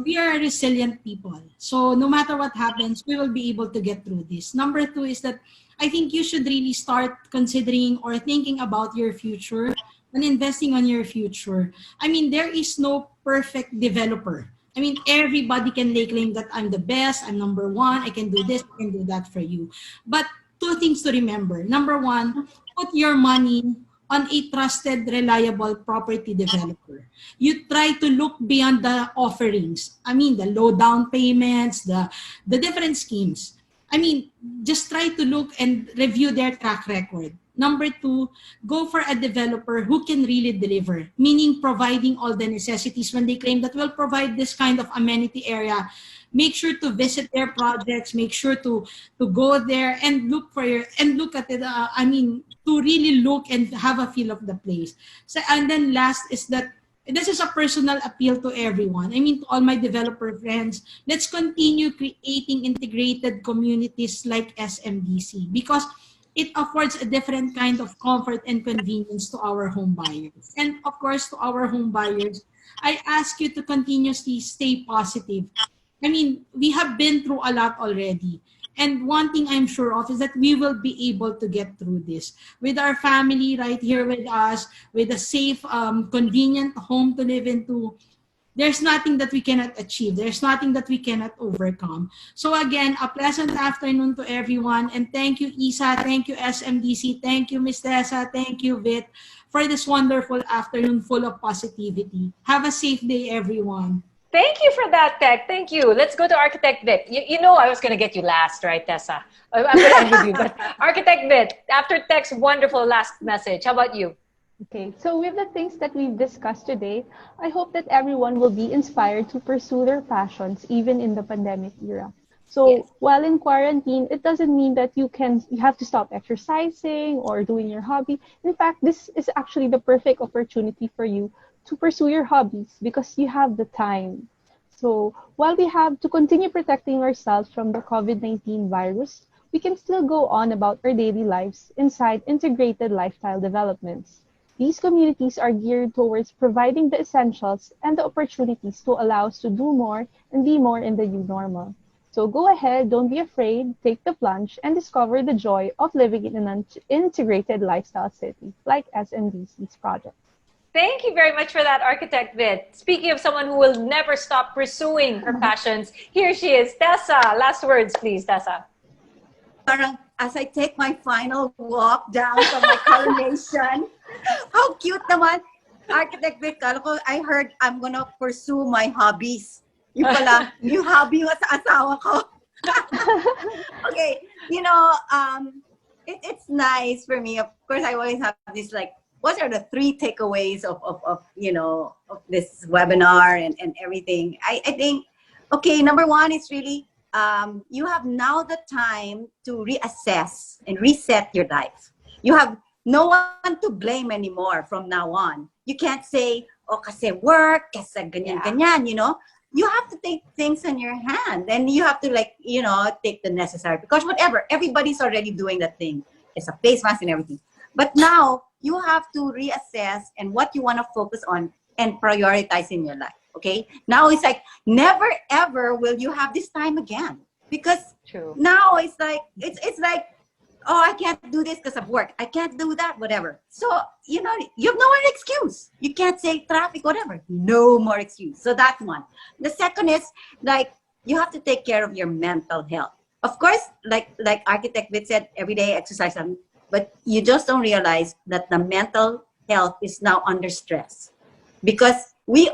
we are resilient people. So no matter what happens, we will be able to get through this. Number two is that I think you should really start considering or thinking about your future on investing on your future. I mean, there is no perfect developer. I mean, everybody can lay claim that I'm the best, I'm number one, I can do this, I can do that for you. But two things to remember. Number one, put your money on a trusted, reliable property developer. You try to look beyond the offerings. I mean, the low down payments, the different schemes. I mean, just try to look and review their track record. Number two, go for a developer who can really deliver, meaning providing all the necessities when they claim that we'll provide this kind of amenity area. Make sure to visit their projects, make sure to go there and look at it. I mean, to really look and have a feel of the place. So, and then last is that this is a personal appeal to everyone. I mean, to all my developer friends, let's continue creating integrated communities like SMDC because it affords a different kind of comfort and convenience to our home buyers. And of course, to our home buyers, I ask you to continuously stay positive. I mean, we have been through a lot already. And one thing I'm sure of is that we will be able to get through this with our family right here with us, with a safe, convenient home to live into. There's nothing that we cannot achieve. There's nothing that we cannot overcome. So again, a pleasant afternoon to everyone. And thank you, Isa. Thank you, SMDC. Thank you, Ms. Tessa. Thank you, Vit, for this wonderful afternoon full of positivity. Have a safe day, everyone. Thank you for that, Tech. Thank you. Let's go to Architect Vit. You know I was going to get you last, right, Tessa? I'm going to end with you. But Architect Vit, after Tech's wonderful last message, how about you? Okay, so with the things that we've discussed today, I hope that everyone will be inspired to pursue their passions even in the pandemic era. So Yes. while in quarantine, it doesn't mean that you have to stop exercising or doing your hobby. In fact, this is actually the perfect opportunity for you to pursue your hobbies because you have the time. So while we have to continue protecting ourselves from the COVID-19 virus, we can still go on about our daily lives inside integrated lifestyle developments. These communities are geared towards providing the essentials and the opportunities to allow us to do more and be more in the new normal. So go ahead, don't be afraid, take the plunge, and discover the joy of living in an integrated lifestyle city like SMDC's project. Thank you very much for that, Architect Vit. Speaking of someone who will never stop pursuing her passions, here she is, Tessa. Last words, please, Tessa. Parang as I take my final walk down from my coronation, how cute naman. Architect Vic, I heard I'm gonna pursue my hobbies. Yung pala, yung hobby mo sa asawa ko. Okay, you know, it's nice for me. Of course, I always have this like, what are the 3 takeaways of you know, of this webinar and everything? I think, okay, number 1 is really, you have now the time to reassess and reset your life. You have no one to blame anymore from now on. You can't say, oh, kasi work, kasi ganyan, you know. You have to take things in your hand and you have to like, you know, take the necessary, because whatever, everybody's already doing that thing. It's a face mask and everything. But now you have to reassess and what you want to focus on and prioritize in your life. Okay. Now it's like, never ever will you have this time again, because True. now it's like, it's like, oh, I can't do this because of work. I can't do that, whatever. So, you know, you have no more excuse. You can't say traffic, whatever. No more excuse. So that's one. The second is like, you have to take care of your mental health. Of course, like Architect Vic said, every day exercise, but you just don't realize that the mental health is now under stress, because we're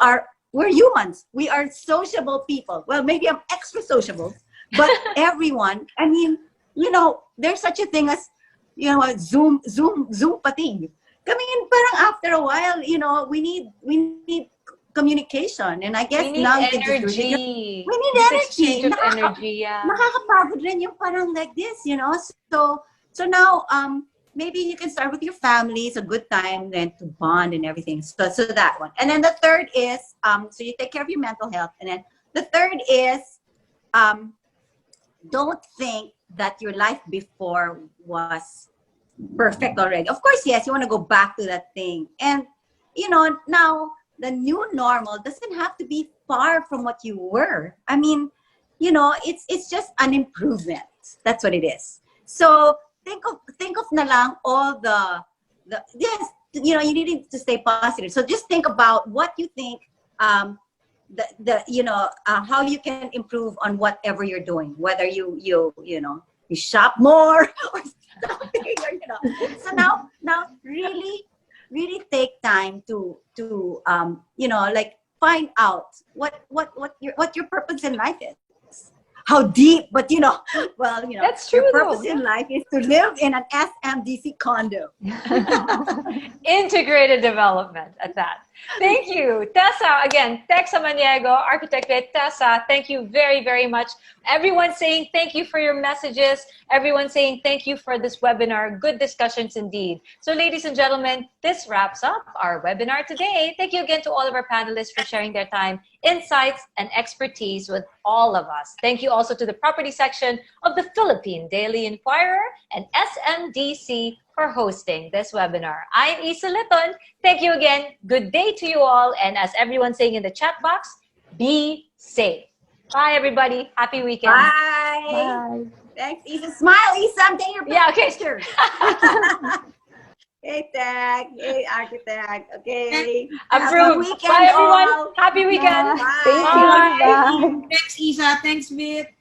humans. We are sociable people. Well, maybe I'm extra sociable, but everyone, I mean, you know, there's such a thing as, you know, Zoom fatigue. Coming in, parang after a while, you know, we need communication, and I guess We need now energy. we need This energy. exchange of energy, yeah. Nakakapagod rin yung parang like this, you know. So now, maybe you can start with your family. It's a good time then to bond and everything. So that one. And then the third is, so you take care of your mental health. And then the third is, don't think that your life before was perfect already. Of course, yes, you want to go back to that thing. And, you know, now the new normal doesn't have to be far from what you were. I mean, you know, it's just an improvement. That's what it is. So think of na lang all the yes, you need to stay positive. So just think about what you think, how you can improve on whatever you're doing, whether you shop more or something, or, so now really take time to like find out what your purpose in life is. How deep, but That's true, your purpose though. in life is to live in an SMDC condo. Integrated development at that. Thank you. Tessa, again, Texa Maniego, Architect Tessa, thank you very, very much. Everyone saying thank you for your messages. Everyone saying thank you for this webinar. Good discussions indeed. So ladies and gentlemen, this wraps up our webinar today. Thank you again to all of our panelists for sharing their time, insights, and expertise with all of us. Thank you also to the property section of the Philippine Daily Inquirer and SMDC for hosting this webinar. I'm Isa Liton. Thank you again. Good day to you all. And as everyone's saying in the chat box, be safe. Bye, everybody. Happy weekend. Bye. Bye. Thanks, Isa. Smile, Isa. I'm taking your Yeah, okay. picture. Hey, Tag. Hey, Architect. Okay. Have a Approved. weekend, Bye, everyone. all. Happy weekend. Bye. Thank you. Bye. Thanks, Isa. Thanks, Vic.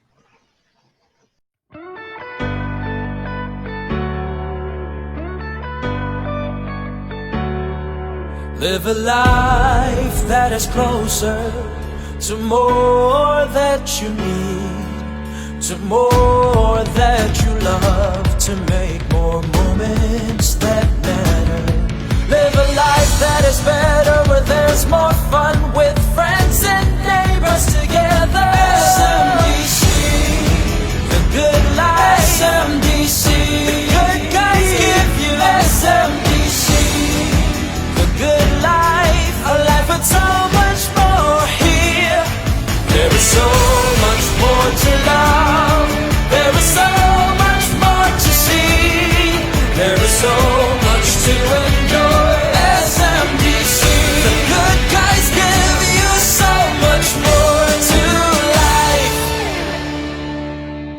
Live a life that is closer to more that you need, to more that you